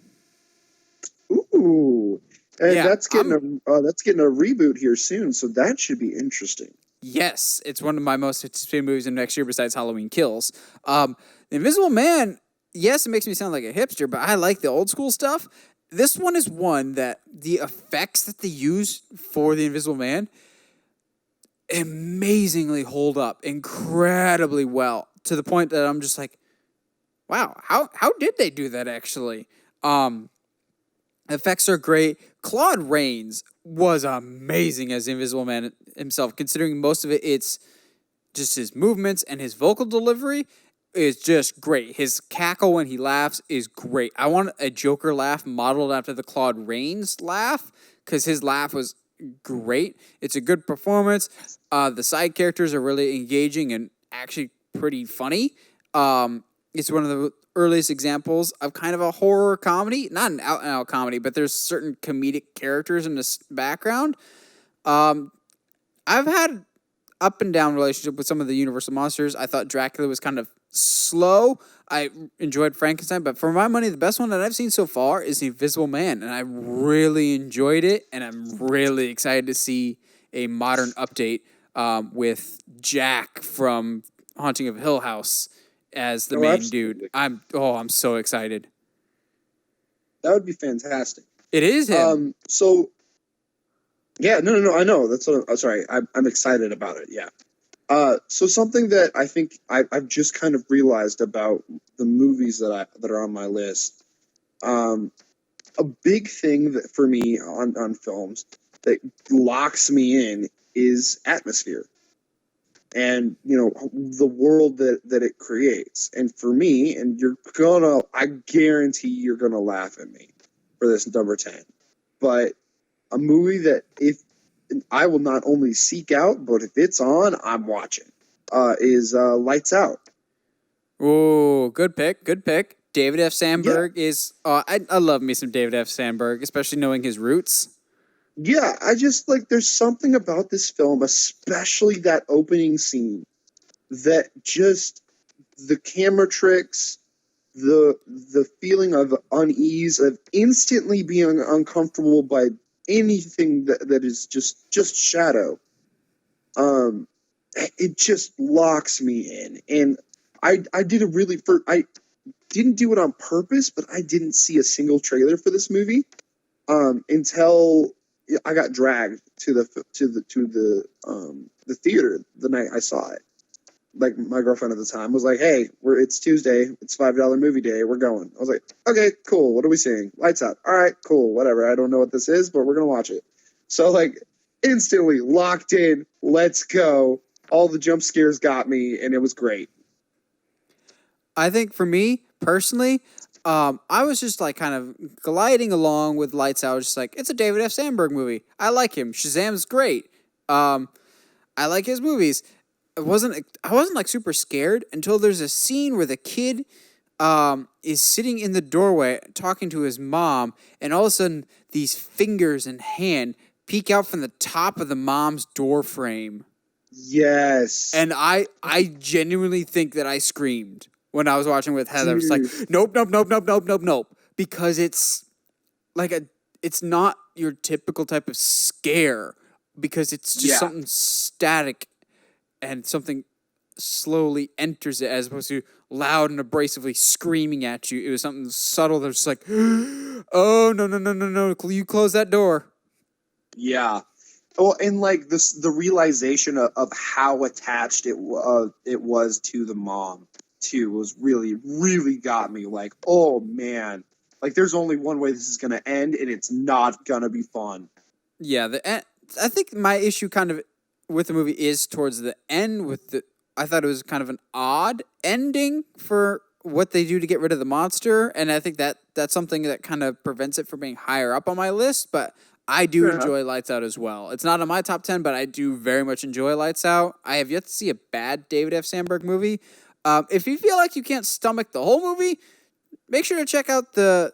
Speaker 2: Ooh, and
Speaker 1: Yeah,
Speaker 2: that's getting a reboot here soon, so that should be interesting.
Speaker 1: Yes, it's one of my most anticipated movies in next year besides Halloween Kills. The Invisible Man, yes, it makes me sound like a hipster, but I like the old school stuff. This one is one that the effects that they use for the Invisible Man amazingly hold up incredibly well to the point that I'm just like, wow, how did they do that actually? Effects are great. Claude Rains was amazing as the Invisible Man himself, considering most of it's just his movements and his vocal delivery is just great. His cackle when he laughs is great. I want a Joker laugh modeled after the Claude Rains laugh because his laugh was great. It's a good performance. The side characters are really engaging and actually pretty funny. It's one of the earliest examples of kind of a horror comedy, not an out and out comedy, but there's certain comedic characters in this background. I've had up and down relationship with some of the Universal monsters. I thought Dracula was kind of slow. I enjoyed Frankenstein, but for my money, the best one that I've seen so far is The Invisible Man, and I really enjoyed it, and I'm really excited to see a modern update with Jack from Haunting of Hill House as the main dude.
Speaker 2: Absolutely.
Speaker 1: I'm so excited.
Speaker 2: That would be fantastic.
Speaker 1: It is him.
Speaker 2: So yeah, no, I know. That's what I'm sorry. I'm excited about it. Yeah. So something that I think I've just kind of realized about the movies that are on my list. A big thing that for me on films that locks me in is atmosphere, and the world that it creates. And for me, and I guarantee you're gonna laugh at me for this number 10, but a movie that if I will not only seek out, but if it's on, I'm watching. Is Lights Out.
Speaker 1: Oh, good pick. Good pick. David F.
Speaker 2: Yeah,
Speaker 1: Sandberg is. I love me some David F. Sandberg, especially knowing his roots.
Speaker 2: yeah. I just like there's something about this film, especially that opening scene, that just the camera tricks, the feeling of unease, of instantly being uncomfortable by anything that is just shadow. Um, it just locks me in, and I did a really I didn't do it on purpose, but I didn't see a single trailer for this movie until I got dragged to the theater the night I saw it. Like my girlfriend at the time was like, "Hey, it's Tuesday. It's $5 movie day. We're going." I was like, "Okay, cool. What are we seeing? Lights Out. All right, cool. Whatever. I don't know what this is, but we're gonna watch it." So like, instantly locked in. Let's go. All the jump scares got me, and it was great.
Speaker 1: I think for me personally, I was just like kind of gliding along with Lights Out. I was just like, it's a David F. Sandberg movie. I like him. Shazam's great. I like his movies. I wasn't like super scared until there's a scene where the kid is sitting in the doorway talking to his mom, and all of a sudden these fingers and hand peek out from the top of the mom's door frame.
Speaker 2: Yes,
Speaker 1: And I genuinely think that I screamed when I was watching with Heather. It's like,
Speaker 2: dude.
Speaker 1: nope, nope, nope, nope, nope, nope, nope. Because it's like it's not your typical type of scare because it's just
Speaker 2: Yeah,
Speaker 1: something static and something slowly enters it as opposed to loud and abrasively screaming at you. It was something subtle that's just like, oh, no. You close that door.
Speaker 2: Yeah. Well, and like this, the realization of how attached it was to the mom too was really got me. Like, oh man, like there's only one way this is gonna end, and it's not gonna be fun.
Speaker 1: Yeah, I think my issue kind of with the movie is towards the end. I thought it was kind of an odd ending for what they do to get rid of the monster, and I think that's something that kind of prevents it from being higher up on my list. But I do enjoy Lights Out as well. It's not on my top 10, but I do very much enjoy Lights Out. I have yet to see a bad David F. Sandberg movie. If you feel like you can't stomach the whole movie, make sure to check out the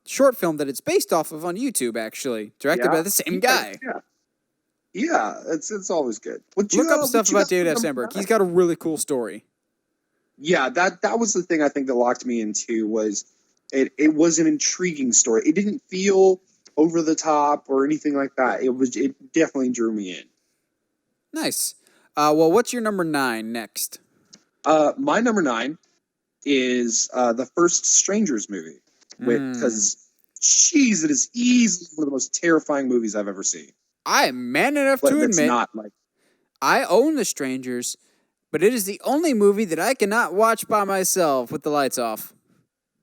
Speaker 1: short film that it's based off of on YouTube, actually, directed by the same guy.
Speaker 2: Yeah, it's always good.
Speaker 1: Look up stuff about David F. Sandberg. He's got a really cool story.
Speaker 2: Yeah, that was the thing I think that locked me into was it was an intriguing story. It didn't feel over the top or anything like that. It definitely drew me in.
Speaker 1: Nice. Well, what's your number 9 next?
Speaker 2: My number 9 is the first Strangers movie, because jeez, it is easily one of the most terrifying movies I've ever seen.
Speaker 1: I am man enough to admit I own The Strangers, but it is the only movie that I cannot watch by myself with the lights off.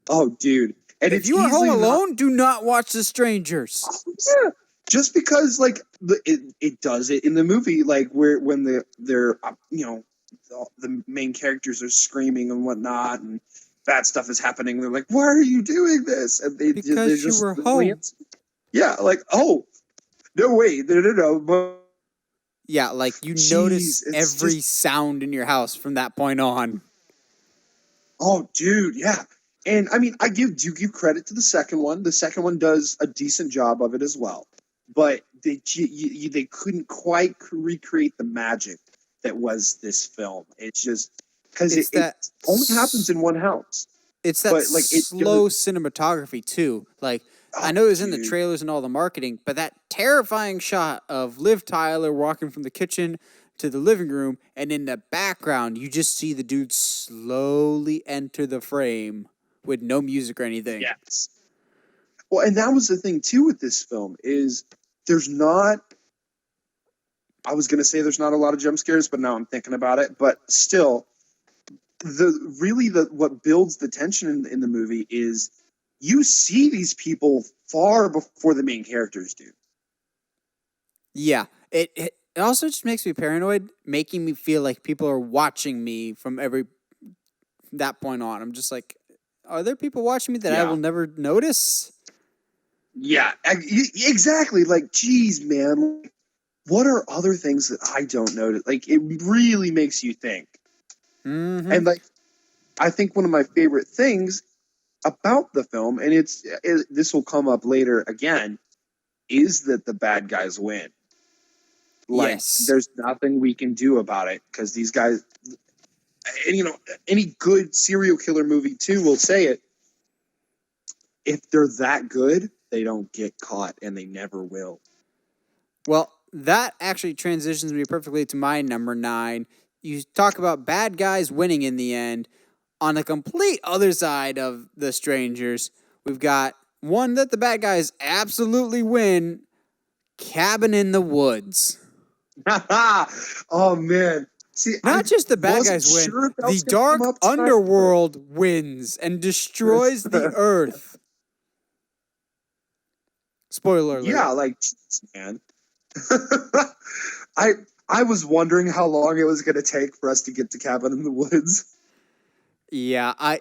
Speaker 2: Oh, dude. And
Speaker 1: if you are home alone, do not watch The Strangers.
Speaker 2: Oh, yeah. Just because, like, it does it in the movie, like, when they're the main characters are screaming and whatnot, and bad stuff is happening. They're like, "Why are you doing this?" And
Speaker 1: because you were home.
Speaker 2: Yeah, like, oh, no, wait, no. But
Speaker 1: yeah, like you notice every sound in your house from that point on.
Speaker 2: Oh, dude, yeah. And I mean, do give credit to the second one. The second one does a decent job of it as well, but they couldn't quite recreate the magic that was this film. It's just because it only happens in one house.
Speaker 1: It's that slow cinematography too. Like I know it was in the trailers and all the marketing, but that terrifying shot of Liv Tyler walking from the kitchen to the living room, and in the background you just see the dude slowly enter the frame with no music or anything.
Speaker 2: Yes. Well, and that was the thing too with this film is there's not. I was gonna say there's not a lot of jump scares, but now I'm thinking about it. But still, what builds the tension in the movie is you see these people far before the main characters do.
Speaker 1: Yeah, it also just makes me paranoid, making me feel like people are watching me from that point on. I'm just like, are there people watching me that I will never notice?
Speaker 2: Yeah, exactly. Like, geez, man, what are other things that I don't notice? Like, it really makes you think.
Speaker 1: Mm-hmm.
Speaker 2: And like, I think one of my favorite things about the film, and this will come up later again, is that the bad guys win. Like, there's nothing we can do about it because these guys, and any good serial killer movie too will say it. If they're that good, they don't get caught, and they never will.
Speaker 1: Well, that actually transitions me perfectly to my number 9. You talk about bad guys winning in the end. On the complete other side of The Strangers, we've got one that the bad guys absolutely win, Cabin in the Woods.
Speaker 2: Oh, man. See,
Speaker 1: not just the bad guys win, the dark underworld wins and destroys the earth. Spoiler alert.
Speaker 2: Yeah, like, man. I was wondering how long it was going to take for us to get to Cabin in the Woods.
Speaker 1: Yeah,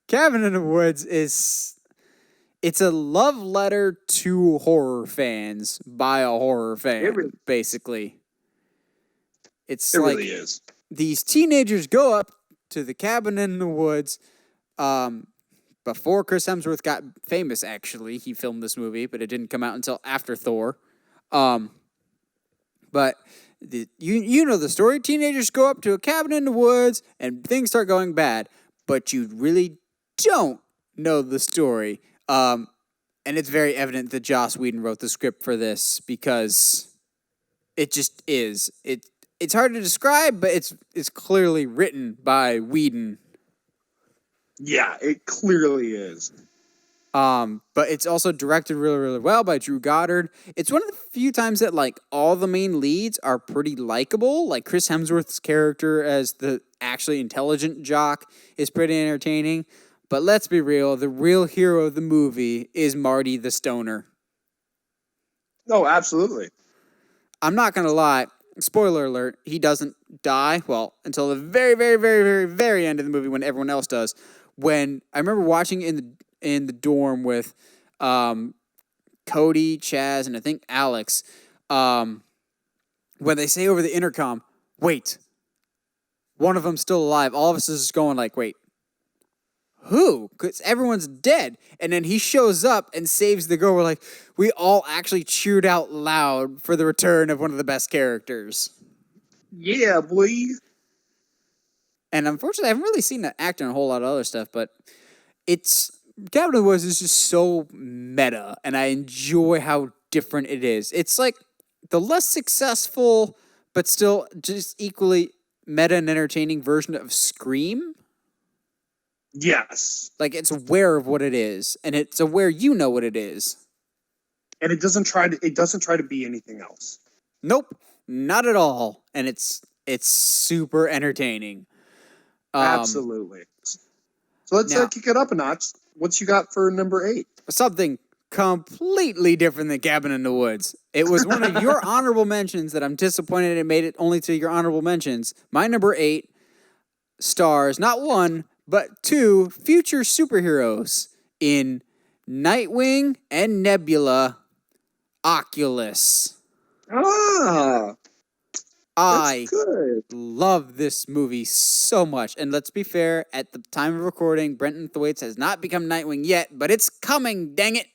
Speaker 1: Cabin in the Woods it's a love letter to horror fans by a horror fan, basically. It
Speaker 2: really is.
Speaker 1: These teenagers go up to the cabin in the woods before Chris Hemsworth got famous, actually. He filmed this movie, but it didn't come out until after Thor. But you know the story. Teenagers go up to a cabin in the woods and things start going bad. But you really don't know the story. And it's very evident that Joss Whedon wrote the script for this because it just is. it's hard to describe, but it's clearly written by Whedon.
Speaker 2: Yeah, it clearly is.
Speaker 1: But it's also directed really, really well by Drew Goddard. It's one of the few times that like all the main leads are pretty likable. Like Chris Hemsworth's character as the actually intelligent jock is pretty entertaining. But let's be real, the real hero of the movie is Marty the Stoner.
Speaker 2: Oh, absolutely.
Speaker 1: I'm not gonna lie. Spoiler alert, he doesn't die, well, until the very, very, very, very, very end of the movie when everyone else does. When I remember watching in the dorm with Cody, Chaz, and I think Alex, when they say over the intercom, wait, one of them's still alive, all of us is just going like, wait, who? Because everyone's dead. And then he shows up and saves the girl. We're like, we all actually cheered out loud for the return of one of the best characters.
Speaker 2: Yeah, boy.
Speaker 1: And unfortunately, I haven't really seen that actor in a whole lot of other stuff, but it's Cabin in the Woods is just so meta, and I enjoy how different it is. It's like the less successful, but still just equally meta and entertaining version of Scream.
Speaker 2: Yes.
Speaker 1: Like, it's aware of what it is, and it's aware you know what it is.
Speaker 2: And it doesn't try to be anything else.
Speaker 1: Nope, not at all. And it's super entertaining.
Speaker 2: Absolutely. So let's kick it up a notch. What you got for number 8?
Speaker 1: Something completely different than Cabin in the Woods. It was one of your honorable mentions that I'm disappointed it made it only to your honorable mentions. My number 8 stars not one, but 2 future superheroes in Nightwing and Nebula. Oculus. I love this movie so much. And let's be fair, at the time of recording, Brenton Thwaites has not become Nightwing yet, but it's coming, dang it.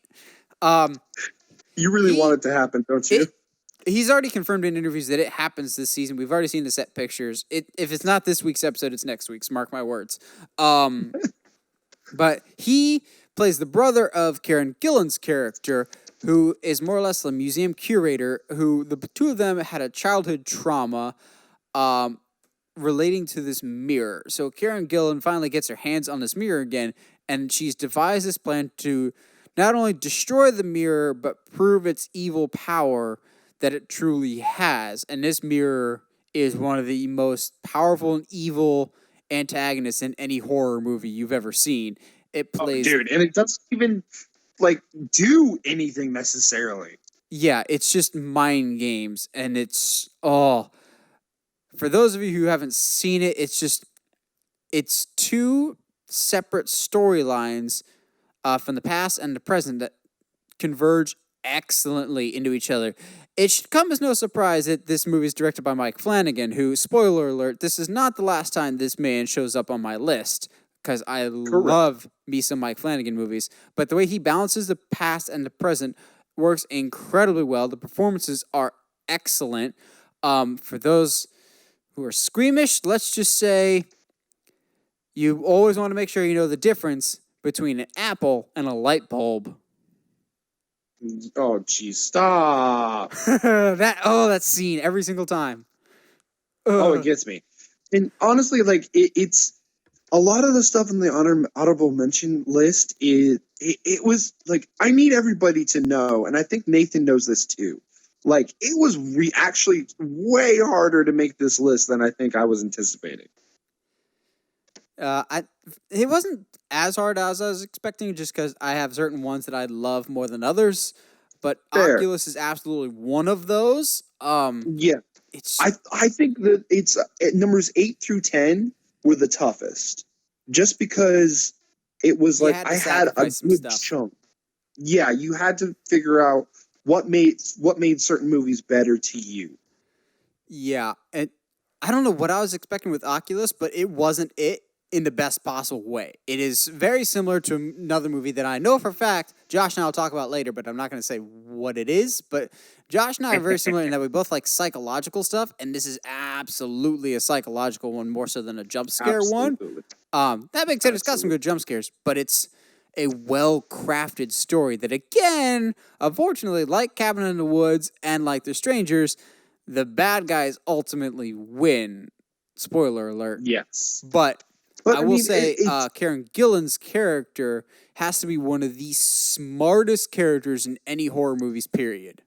Speaker 2: You really want it to happen, don't you?
Speaker 1: He's already confirmed in interviews that it happens this season. We've already seen the set pictures. If it's not this week's episode, it's next week's. Mark my words. But he plays the brother of Karen Gillan's character, who is more or less the museum curator, who the two of them had a childhood trauma relating to this mirror. So Karen Gillan finally gets her hands on this mirror again, and she's devised this plan to not only destroy the mirror, but prove its evil power that it truly has. And this mirror is one of the most powerful and evil antagonists in any horror movie you've ever seen. It plays...
Speaker 2: Oh, dude, and it doesn't even... do anything necessarily.
Speaker 1: Yeah, it's just mind games, and it's for those of you who haven't seen it, it's 2 separate storylines from the past and the present that converge excellently into each other. It should come as no surprise that this movie is directed by Mike Flanagan, who, spoiler alert, this is not the last time this man shows up on my list, because I love me some Mike Flanagan movies. But the way he balances the past and the present works incredibly well. The performances are excellent. For those who are squeamish, let's just say you always want to make sure you know the difference between an apple and a light bulb.
Speaker 2: Oh, geez, stop.
Speaker 1: that scene every single time.
Speaker 2: It gets me. And honestly, it's... A lot of the stuff in the honorable mention list it was I need everybody to know, and I think Nathan knows this too. It was actually way harder to make this list than I think I was anticipating.
Speaker 1: It wasn't as hard as I was expecting, just because I have certain ones that I love more than others. But fair. Oculus is absolutely one of those.
Speaker 2: Yeah, I think that it's numbers 8 through 10. Were the toughest, just because it was I had a good chunk. Yeah, you had to figure out what made certain movies better to you.
Speaker 1: Yeah, and I don't know what I was expecting with Oculus, but it wasn't it in the best possible way. It is very similar to another movie that I know for a fact Josh and I will talk about later, but I'm not going to say what it is. But Josh and I are very similar in that we both like psychological stuff, and this is absolutely a psychological one more so than a jump scare one. That being said, it's got some good jump scares, but it's a well-crafted story that, again, unfortunately, like Cabin in the Woods and like The Strangers, the bad guys ultimately win. Spoiler alert.
Speaker 2: Yes.
Speaker 1: But I will
Speaker 2: mean,
Speaker 1: say Karen Gillan's character has to be one of the smartest characters in any horror movies, period.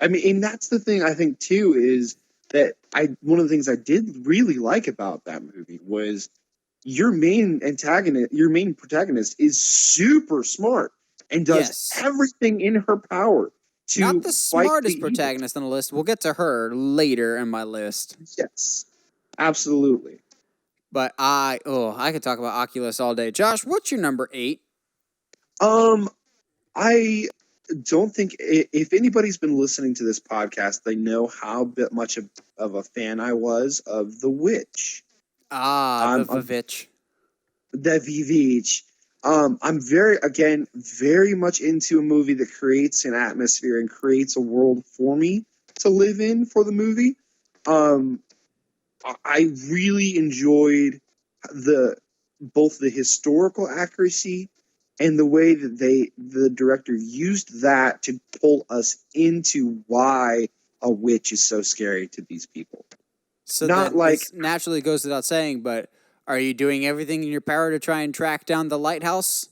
Speaker 2: I mean, and that's the thing I think too, is that one of the things I did really like about that movie was your main protagonist is super smart and does everything in her power to
Speaker 1: not the
Speaker 2: fight
Speaker 1: smartest
Speaker 2: the
Speaker 1: protagonist on the list. We'll get to her later in my list.
Speaker 2: Yes, absolutely.
Speaker 1: But I could talk about Oculus all day. Josh, what's your number 8?
Speaker 2: I don't think if anybody's been listening to this podcast, they know how much of a fan I was of The Witch.
Speaker 1: The Vivitch.
Speaker 2: The Vivitch. I'm very much into a movie that creates an atmosphere and creates a world for me to live in for the movie. I really enjoyed both the historical accuracy and the way that the director used that to pull us into why a witch is so scary to these people.
Speaker 1: So not like this naturally goes without saying, but are you doing everything in your power to try and track down the lighthouse?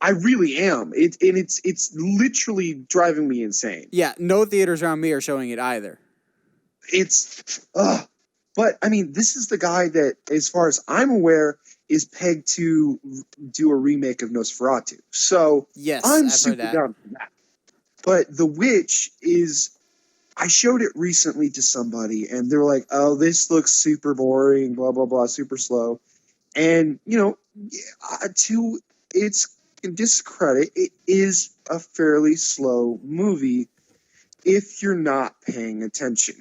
Speaker 2: I really am. It's literally driving me insane.
Speaker 1: Yeah, no theaters around me are showing it either.
Speaker 2: But I mean, this is the guy that, as far as I'm aware, is pegged to do a remake of Nosferatu. So
Speaker 1: yes,
Speaker 2: I'm super down for that. But The Witch is, I showed it recently to somebody, and they're like, "Oh, this looks super boring, blah blah blah, super slow." And to its discredit, it is a fairly slow movie if you're not paying attention.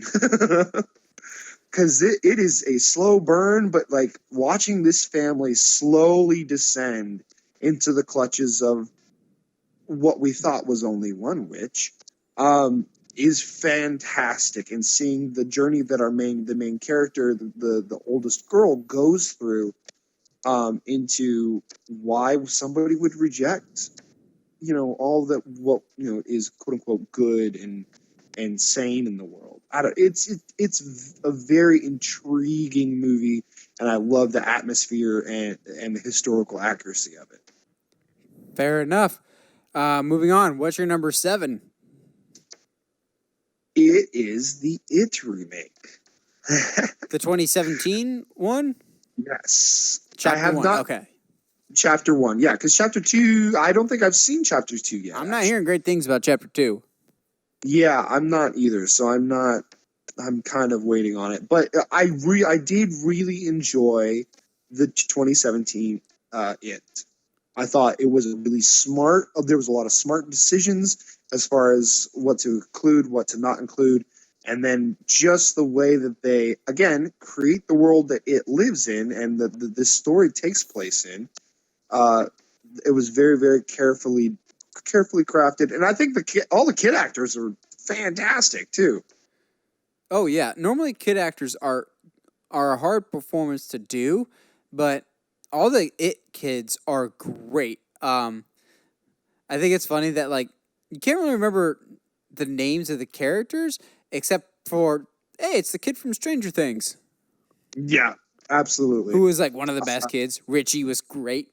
Speaker 2: Because it is a slow burn, but like watching this family slowly descend into the clutches of what we thought was only one witch is fantastic. And seeing the journey that the main character, the oldest girl, goes through into why somebody would reject, all that what is quote unquote good and sane in the world. It's a very intriguing movie, and I love the atmosphere and the historical accuracy of it.
Speaker 1: Fair enough. Moving on. What's your number 7?
Speaker 2: It is the It remake.
Speaker 1: The 2017 one?
Speaker 2: Yes.
Speaker 1: Chapter 1. Okay.
Speaker 2: Chapter 1, yeah, because Chapter 2, I don't think I've seen Chapter 2 yet.
Speaker 1: I'm not hearing great things about Chapter 2.
Speaker 2: Yeah, I'm not either, so I'm kind of waiting on it. But I did really enjoy the 2017 It. I thought it was really smart. There was a lot of smart decisions as far as what to include, what to not include, and then just the way that they, again, create the world that it lives in and that this story takes place in. It was very, very carefully crafted, and I think all the kid actors are fantastic too.
Speaker 1: Oh yeah, normally kid actors are a hard performance to do, but all the It kids are great. I think it's funny that like you can't really remember the names of the characters except for it's the kid from Stranger Things.
Speaker 2: Yeah, absolutely.
Speaker 1: Who was like one of the best kids. Richie was great.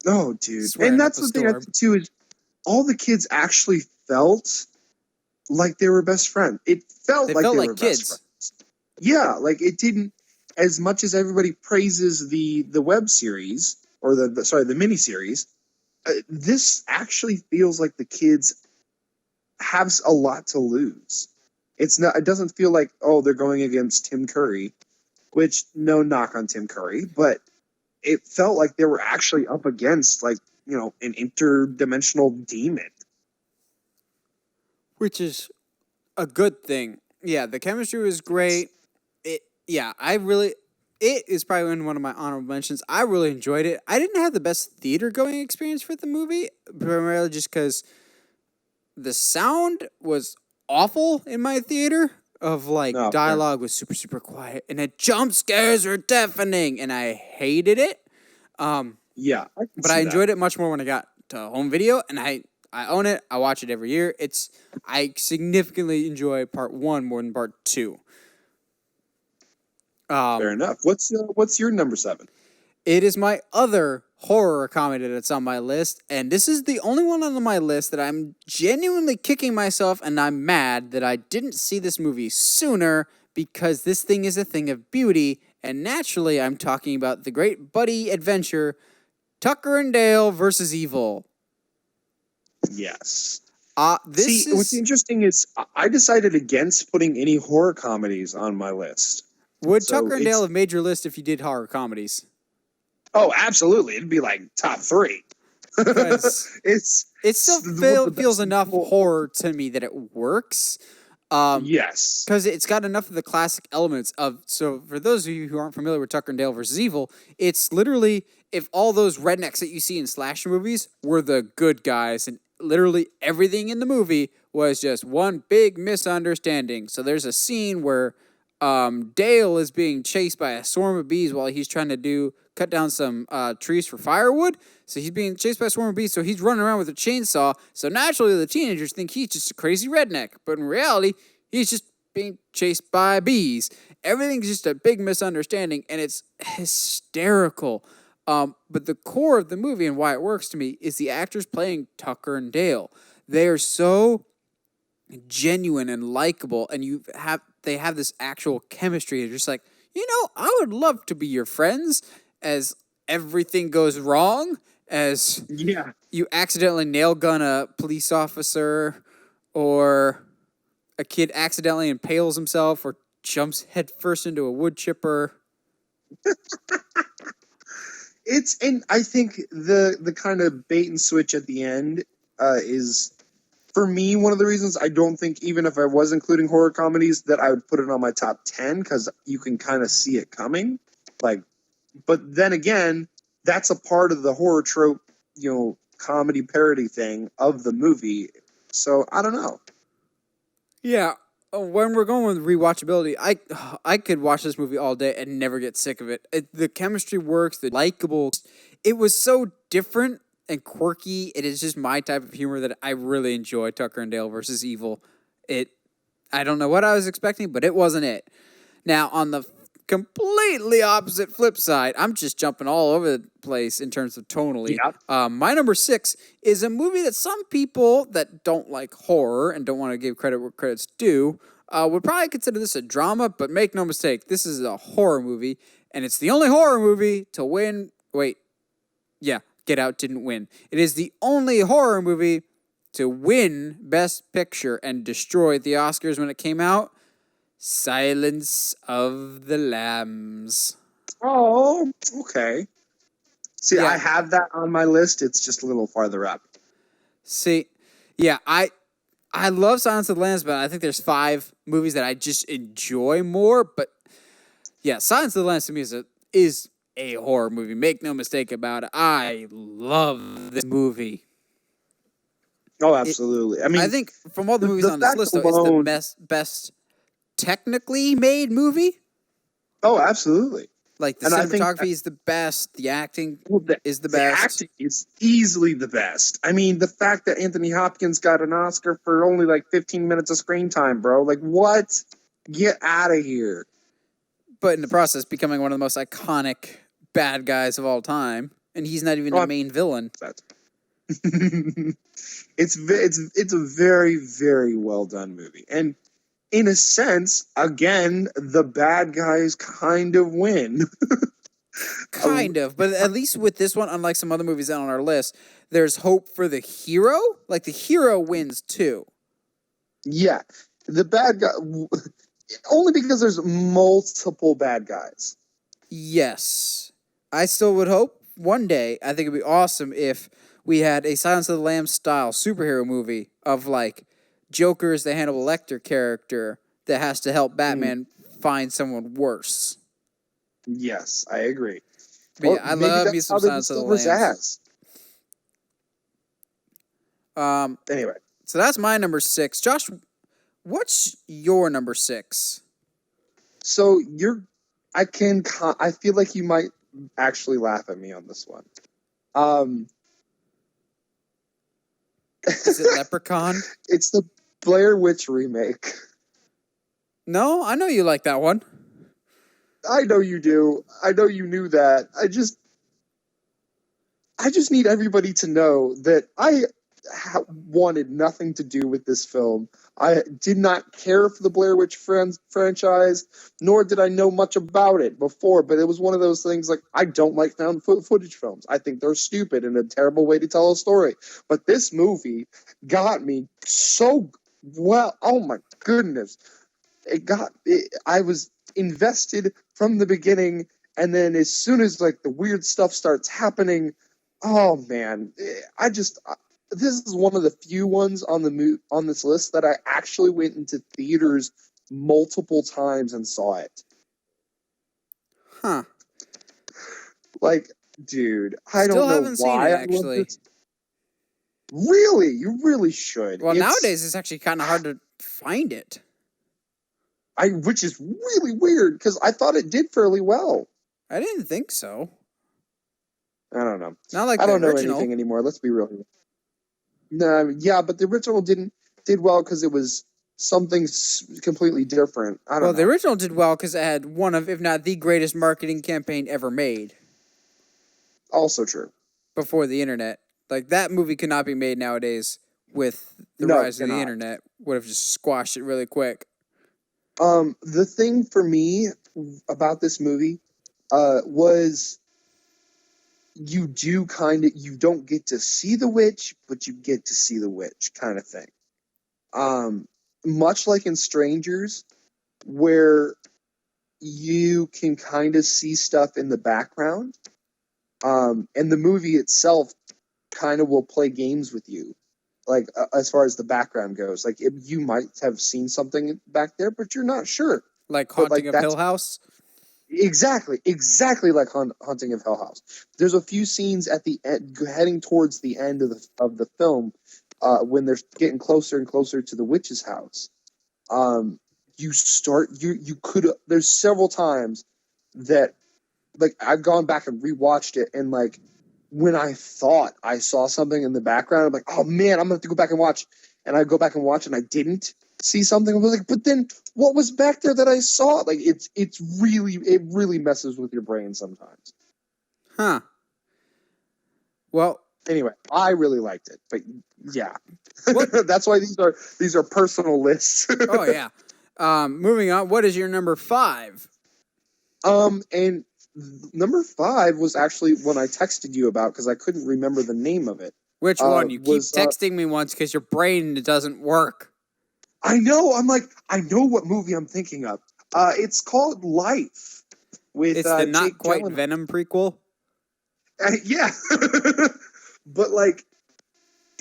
Speaker 2: Oh, dude. And that's the thing too, is all the kids actually felt like they were best friends. It felt like they were kids. Best friends. Yeah, like it didn't, as much as everybody praises the web series or the mini series, this actually feels like the kids have a lot to lose. It doesn't feel like, oh, they're going against Tim Curry, which no knock on Tim Curry, but it felt like they were actually up against an interdimensional demon.
Speaker 1: Which is a good thing. Yeah, the chemistry was great. It is probably one of my honorable mentions. I really enjoyed it. I didn't have the best theater going experience for the movie, primarily just because the sound was awful in my theater. Dialogue was super, super quiet, and the jump scares were deafening, and I hated it.
Speaker 2: Yeah,
Speaker 1: but I enjoyed it much more when I got to home video, and I I own it. I watch it every year. I significantly enjoy part 1 more than part 2.
Speaker 2: Fair enough. What's your number 7?
Speaker 1: It is my other horror comedy that's on my list, and this is the only one on my list that I'm genuinely kicking myself, and I'm mad that I didn't see this movie sooner, because this thing is a thing of beauty, and naturally I'm talking about the great buddy adventure, Tucker and Dale versus Evil.
Speaker 2: Yes.
Speaker 1: What's
Speaker 2: interesting is I decided against putting any horror comedies on my list.
Speaker 1: Would Tucker and Dale have made your list if you did horror comedies?
Speaker 2: Oh, absolutely. It'd be like top 3.
Speaker 1: It still feels enough horror to me that it works.
Speaker 2: Yes.
Speaker 1: Because it's got enough of the classic elements of... So for those of you who aren't familiar with Tucker and Dale versus Evil, it's literally if all those rednecks that you see in slasher movies were the good guys, and literally everything in the movie was just one big misunderstanding. So there's a scene where Dale is being chased by a swarm of bees while he's trying to cut down some trees for firewood. So he's being chased by a swarm of bees, so he's running around with a chainsaw. So naturally the teenagers think he's just a crazy redneck, but in reality, he's just being chased by bees. Everything's just a big misunderstanding, and it's hysterical. But the core of the movie and why it works to me is the actors playing Tucker and Dale. They are so genuine and likable, and they have this actual chemistry. They're just like, I would love to be your friends as everything goes wrong, as you accidentally nail gun a police officer, or a kid accidentally impales himself or jumps headfirst into a wood chipper.
Speaker 2: And I think the kind of bait and switch at the end is, for me, one of the reasons I don't think, even if I was including horror comedies, that I would put it on my top 10, because you can kind of see it coming. But then again, that's a part of the horror trope, comedy parody thing of the movie. So I don't know. Yeah.
Speaker 1: When we're going with rewatchability, I could watch this movie all day and never get sick of it. The chemistry works, the likable. It was so different and quirky. It is just my type of humor that I really enjoy. Tucker and Dale versus Evil. I don't know what I was expecting, but it wasn't it. Now, on the completely opposite flip side, I'm just jumping all over the place in terms of tonally.
Speaker 2: Yeah.
Speaker 1: My number 6 is a movie that some people that don't like horror and don't want to give credit where credit's due would probably consider this a drama, but make no mistake, this is a horror movie, and it's the only horror movie to win. Get Out didn't win. It is the only horror movie to win Best Picture and destroy the Oscars when it came out. Silence of the Lambs.
Speaker 2: Oh, okay. See, yeah. I have that on my list. It's just a little farther up.
Speaker 1: See, yeah, I love Silence of the Lambs, but I think there's 5 movies that I just enjoy more. But yeah, Silence of the Lambs to me is a horror movie. Make no mistake about it. I love this movie.
Speaker 2: Oh, absolutely.
Speaker 1: I think from all the movies on this list, though, it's the best technically made movie.
Speaker 2: Oh, absolutely.
Speaker 1: Like, the cinematography is the best. The acting is the best.
Speaker 2: The acting is easily the best. I mean, the fact that Anthony Hopkins got an Oscar for only like 15 minutes of screen time, bro. Like, what? Get out of here.
Speaker 1: But in the process, becoming one of the most iconic bad guys of all time. And he's not even the main villain.
Speaker 2: It's a very, very well done movie. And in a sense, again, the bad guys kind of win.
Speaker 1: Kind of. But at least with this one, unlike some other movies on our list, there's hope for the hero. Like, the hero wins, too.
Speaker 2: Yeah. The bad guy... Only because there's multiple bad guys.
Speaker 1: Yes. I still would hope one day, I think it'd be awesome if we had a Silence of the Lambs style superhero movie of, like, Joker is the Hannibal Lecter character that has to help Batman find someone worse.
Speaker 2: Yes, I agree.
Speaker 1: But yeah, I love me some Silence of the Lambs.
Speaker 2: Anyway.
Speaker 1: So that's my number 6. Josh, what's your number 6?
Speaker 2: So I feel like you might actually laugh at me on this one.
Speaker 1: Is it Leprechaun?
Speaker 2: It's the Blair Witch remake.
Speaker 1: No, I know you like that one.
Speaker 2: I know you do. I know you knew that. I just need everybody to know that I wanted nothing to do with this film. I did not care for the Blair Witch franchise, nor did I know much about it before, but it was one of those things like, I don't like found footage films. I think they're stupid and a terrible way to tell a story. But this movie got me so well. Oh my goodness. I was invested from the beginning, and then as soon as like the weird stuff starts happening, oh man, this is one of the few ones on this list that I actually went into theaters multiple times and saw it.
Speaker 1: Huh.
Speaker 2: Like, dude, I
Speaker 1: Still
Speaker 2: don't know
Speaker 1: haven't seen
Speaker 2: why
Speaker 1: it,
Speaker 2: I love
Speaker 1: actually.
Speaker 2: this. Really? You really should.
Speaker 1: Well, nowadays it's actually kind of hard to find it.
Speaker 2: Which is really weird because I thought it did fairly well.
Speaker 1: I didn't think so.
Speaker 2: I don't know.
Speaker 1: Not like
Speaker 2: I don't
Speaker 1: the
Speaker 2: know
Speaker 1: original.
Speaker 2: anything anymore. Let's be real here. No, yeah, but the original did well because it was something completely different. I don't know.
Speaker 1: Well, the original did well because it had one of, if not the greatest marketing campaign ever made.
Speaker 2: Also true.
Speaker 1: Before the internet. Like, that movie could not be made nowadays with the rise of the internet. Would have just squashed it really quick.
Speaker 2: The thing for me about this movie was you don't get to see the witch, but you get to see the witch kind of thing. Much like in Strangers, where you can kind of see stuff in the background, and the movie itself kind of will play games with you, like as far as the background goes. Like you might have seen something back there, but you're not sure.
Speaker 1: Like Haunting of Hill House?
Speaker 2: Exactly like Haunting of Hill House. There's a few scenes at the end, heading towards the end of the film, when they're getting closer and closer to the witch's house. There's several times that, like, I've gone back and rewatched it, and like when I thought I saw something in the background, I'm like, oh man, I'm gonna have to go back and watch. And I go back and watch, and I didn't see something. I was like, but then what was back there that I saw? Like, it really messes with your brain sometimes.
Speaker 1: Huh. Well,
Speaker 2: anyway, I really liked it, but yeah, that's why these are personal lists.
Speaker 1: Oh yeah. Moving on. What is your number 5?
Speaker 2: And number 5 was actually one I texted you about because I couldn't remember the name of it.
Speaker 1: Which one? You keep texting me once because your brain doesn't work.
Speaker 2: I know. I'm like, I know what movie I'm thinking of. It's called Life.
Speaker 1: It's the not quite Venom prequel.
Speaker 2: Yeah. But like,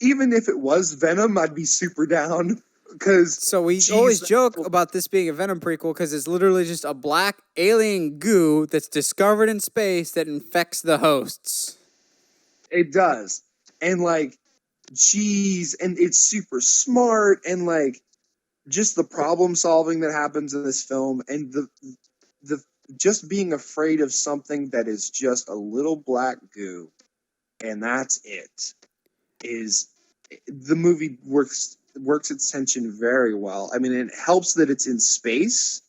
Speaker 2: even if it was Venom, I'd be super down.
Speaker 1: So we always joke about this being a Venom prequel because it's literally just a black alien goo that's discovered in space that infects the hosts.
Speaker 2: It does. And like, and it's super smart, and like, just the problem solving that happens in this film, and the just being afraid of something that is just a little black goo, and that's it. The movie works its tension very well. I mean, it helps that it's in space,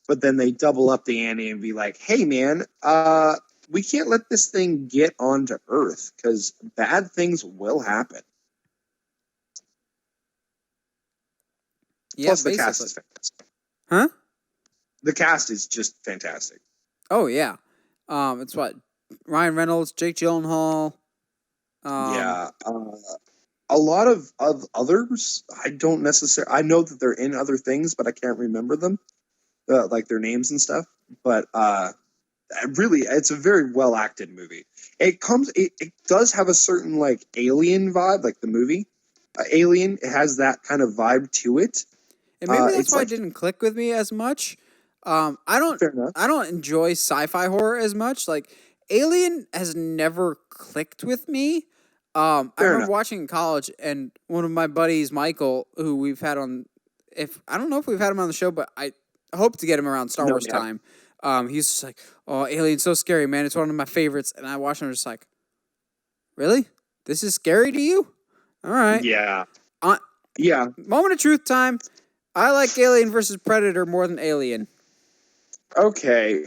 Speaker 2: but then they double up the ante and be like, hey man, we can't let this thing get onto Earth because bad things will happen.
Speaker 1: Yeah,
Speaker 2: plus the cast is fantastic.
Speaker 1: Huh?
Speaker 2: The cast is just fantastic.
Speaker 1: Oh yeah. It's what? Ryan Reynolds, Jake Gyllenhaal.
Speaker 2: Yeah. A lot of others, I don't necessarily... I know that they're in other things, but I can't remember them. Like their names and stuff. But really, it's a very well-acted movie. It does have a certain, like, Alien vibe, like the movie. Alien, it has that kind of vibe to it.
Speaker 1: And maybe that's why it didn't click with me as much. I don't enjoy sci-fi horror as much. Like, Alien has never clicked with me. I remember watching in college, and one of my buddies, Michael, who we've had on, I don't know if we've had him on the show, but I hope to get him around Star Wars time. He's just like, oh, Alien's so scary, man. It's one of my favorites. And I watched him just like, really? This is scary to you? All right.
Speaker 2: Yeah.
Speaker 1: Uh,
Speaker 2: Yeah.
Speaker 1: Moment of truth time. I like Alien versus Predator more than Alien.
Speaker 2: Okay.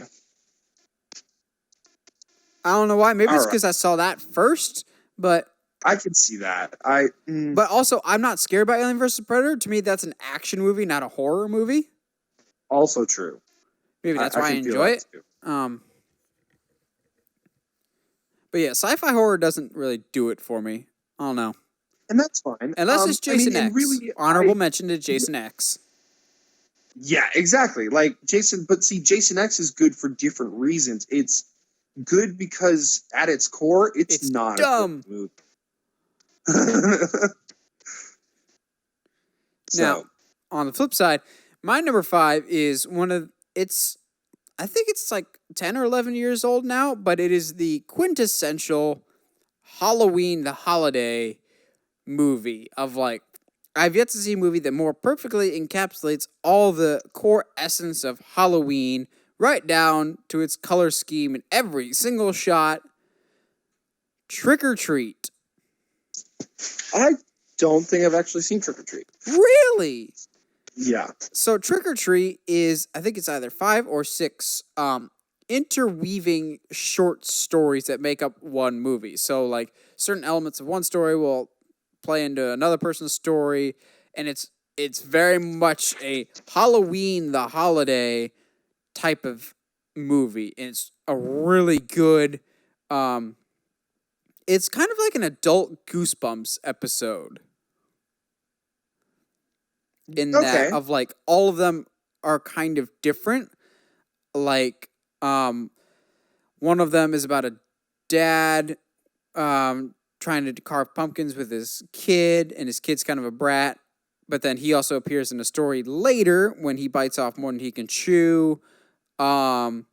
Speaker 1: I don't know why. Maybe it's
Speaker 2: All right.
Speaker 1: because I saw that first, but
Speaker 2: I can see that.
Speaker 1: but also I'm not scared by Alien versus Predator. To me, that's an action movie, not a horror movie.
Speaker 2: Also true.
Speaker 1: Maybe that's why I
Speaker 2: can feel
Speaker 1: enjoy
Speaker 2: that
Speaker 1: it.
Speaker 2: too.
Speaker 1: But yeah, sci-fi horror doesn't really do it for me. I don't know.
Speaker 2: And that's fine.
Speaker 1: Unless it's Jason X.
Speaker 2: and really,
Speaker 1: Honorable mention to Jason X.
Speaker 2: Yeah, exactly. Like Jason, but see, Jason X is good for different reasons. It's good because at its core, it's not
Speaker 1: dumb.
Speaker 2: a good movie.
Speaker 1: Now, on the flip side, my number 5 is I think it's like 10 or 11 years old now, but it is the quintessential Halloween the Holiday movie of like, I've yet to see a movie that more perfectly encapsulates all the core essence of Halloween, right down to its color scheme in every single shot. Trick or Treat.
Speaker 2: I don't think I've actually seen Trick or Treat.
Speaker 1: Really?
Speaker 2: Yeah.
Speaker 1: So Trick or Treat is, I think it's either 5 or 6 interweaving short stories that make up one movie. So like certain elements of one story will play into another person's story, and it's very much a Halloween the Holiday type of movie. And it's a really good it's kind of like an adult Goosebumps episode. In that of like all of them are kind of different. Like one of them is about a dad trying to carve pumpkins with his kid, and his kid's kind of a brat, but then he also appears in a story later when he bites off more than he can chew. One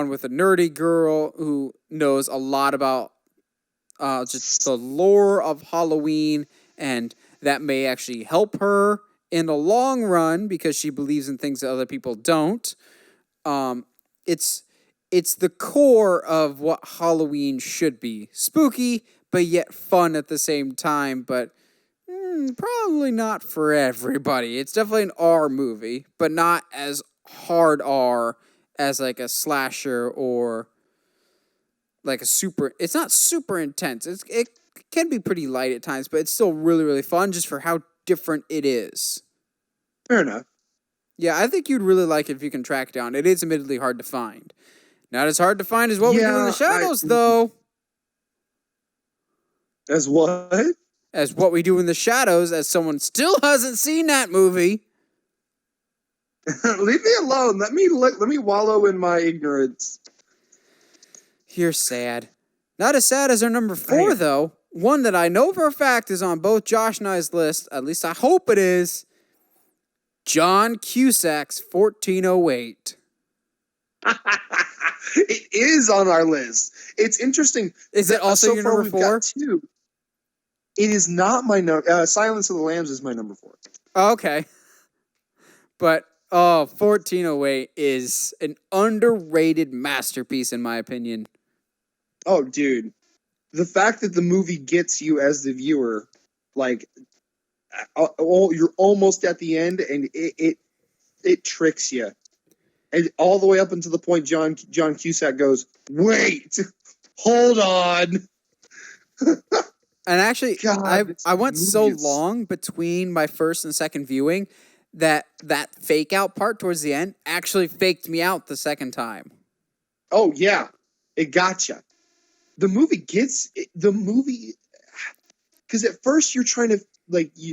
Speaker 1: with a nerdy girl who knows a lot about just the lore of Halloween, and that may actually help her in the long run because she believes in things that other people don't. It's the core of what Halloween should be. Spooky, but yet fun at the same time, but probably not for everybody. It's definitely an R movie, but not as hard R as like a slasher or like it's not super intense. It can be pretty light at times, but it's still really, really fun just for how different it is.
Speaker 2: Fair enough.
Speaker 1: Yeah, I think you'd really like it if you can track down. It is admittedly hard to find. Not as hard to find as What We Do in the Shadows, though.
Speaker 2: As what?
Speaker 1: As What We Do in the Shadows, as someone still hasn't seen that movie.
Speaker 2: Leave me alone. Let me wallow in my ignorance.
Speaker 1: You're sad. Not as sad as our number 4, though. One that I know for a fact is on both Josh and I's list. At least I hope it is. John Cusack's 1408.
Speaker 2: It is on our list. It's interesting.
Speaker 1: Is it also your number 4?
Speaker 2: It is not my number. Silence of the Lambs is my number 4.
Speaker 1: Oh, okay. But 1408 is an underrated masterpiece in my opinion.
Speaker 2: Oh, dude. The fact that the movie gets you as the viewer, like, you're almost at the end, and it tricks you. And all the way up until the point John Cusack goes, wait, hold on.
Speaker 1: And actually, God, I went so long between my first and second viewing that fake out part towards the end actually faked me out the second time.
Speaker 2: Oh, yeah. It gotcha. The movie because at first you're trying to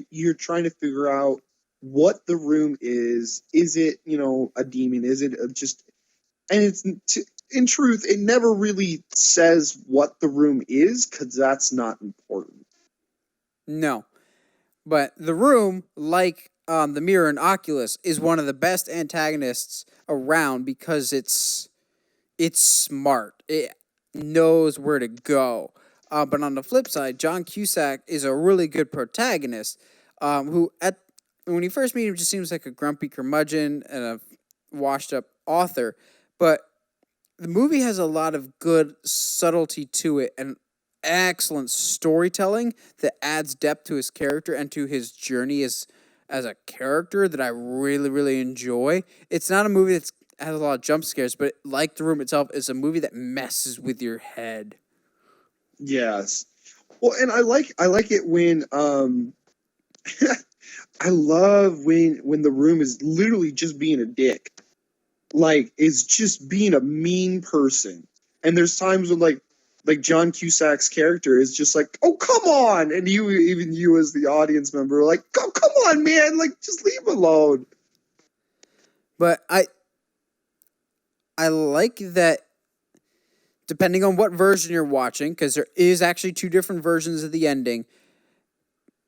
Speaker 2: you're trying to figure out what the room is. Is it, a demon? Is it just, and it's in truth, it never really says what the room is because that's not important.
Speaker 1: No, but the room, like the Mirror and Oculus, is one of the best antagonists around because it's smart. It knows where to go. But on the flip side, John Cusack is a really good protagonist who, when you first meet him, just seems like a grumpy curmudgeon and a washed-up author. But the movie has a lot of good subtlety to it, and excellent storytelling that adds depth to his character and to his journey as a character that I really, really enjoy. It's not a movie that has a lot of jump scares, but like The Room itself, is a movie that messes with your head.
Speaker 2: Yes. Well, and I like it when I love when The Room is literally just being a dick. Like, is just being a mean person. And there's times when like John Cusack's character is just like, oh, come on. And even you as the audience member are like, oh, come on, man. Like, just leave him alone.
Speaker 1: But I like that depending on what version you're watching, because there is actually two different versions of the ending,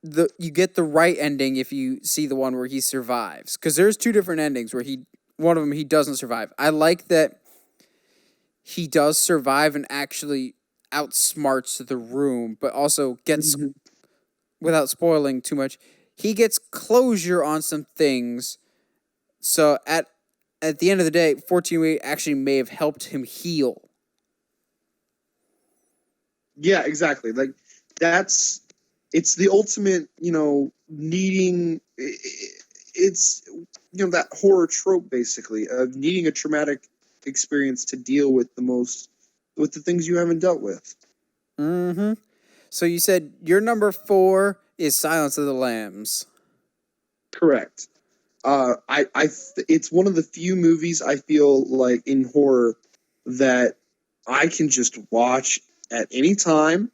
Speaker 1: you get the right ending if you see the one where he survives. Because there's two different endings where one of them he doesn't survive. I like that he does survive and actually outsmarts the room, but also gets, without spoiling too much, he gets closure on some things. So at the end of the day, 1408 actually may have helped him heal.
Speaker 2: Yeah, exactly. Like, it's the ultimate, needing, it's, that horror trope, basically, of needing a traumatic experience to deal with with the things you haven't dealt with.
Speaker 1: Mm-hmm. So you said your number 4 is Silence of the Lambs.
Speaker 2: Correct. It's one of the few movies I feel like in horror that I can just watch at any time.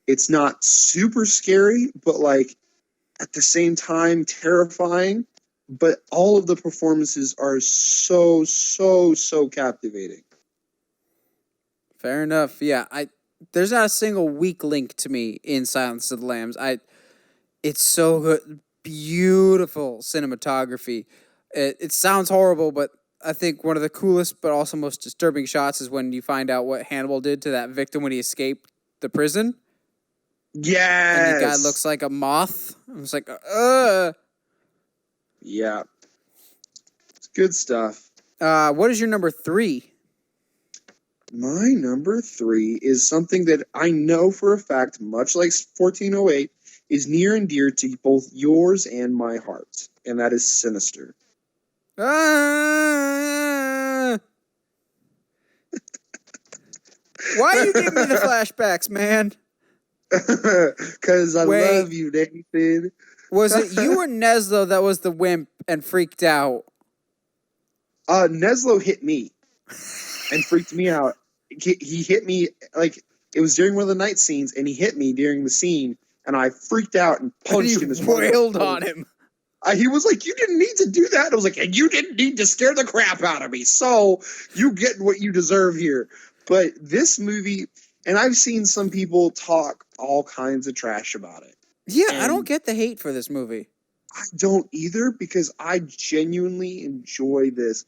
Speaker 2: It's not super scary, but like at the same time terrifying. But all of the performances are so captivating.
Speaker 1: Fair enough. Yeah, there's not a single weak link to me in Silence of the Lambs. It's so good. Beautiful cinematography. It sounds horrible, but I think one of the coolest but also most disturbing shots is when you find out what Hannibal did to that victim when he escaped the prison.
Speaker 2: Yes.
Speaker 1: And the guy looks like a moth. I was like,
Speaker 2: Yeah. It's good stuff.
Speaker 1: What is your number 3?
Speaker 2: My number 3 is something that I know for a fact, much like 1408, is near and dear to both yours and my heart, and that is Sinister.
Speaker 1: Why are you giving me the flashbacks, man?
Speaker 2: Because I love you, Nathan.
Speaker 1: Was it you or Neslo that was the wimp and freaked out?
Speaker 2: Neslo hit me and freaked me out. He hit me, like, it was during one of the night scenes, and he hit me during the scene, and I freaked out and punched him as hard.
Speaker 1: Wailed on him.
Speaker 2: He was like, you didn't need to do that. I was like, and you didn't need to scare the crap out of me. So you get what you deserve here. But this movie, and I've seen some people talk all kinds of trash about it.
Speaker 1: Yeah, I don't get the hate for this movie.
Speaker 2: I don't either, because I genuinely enjoy this.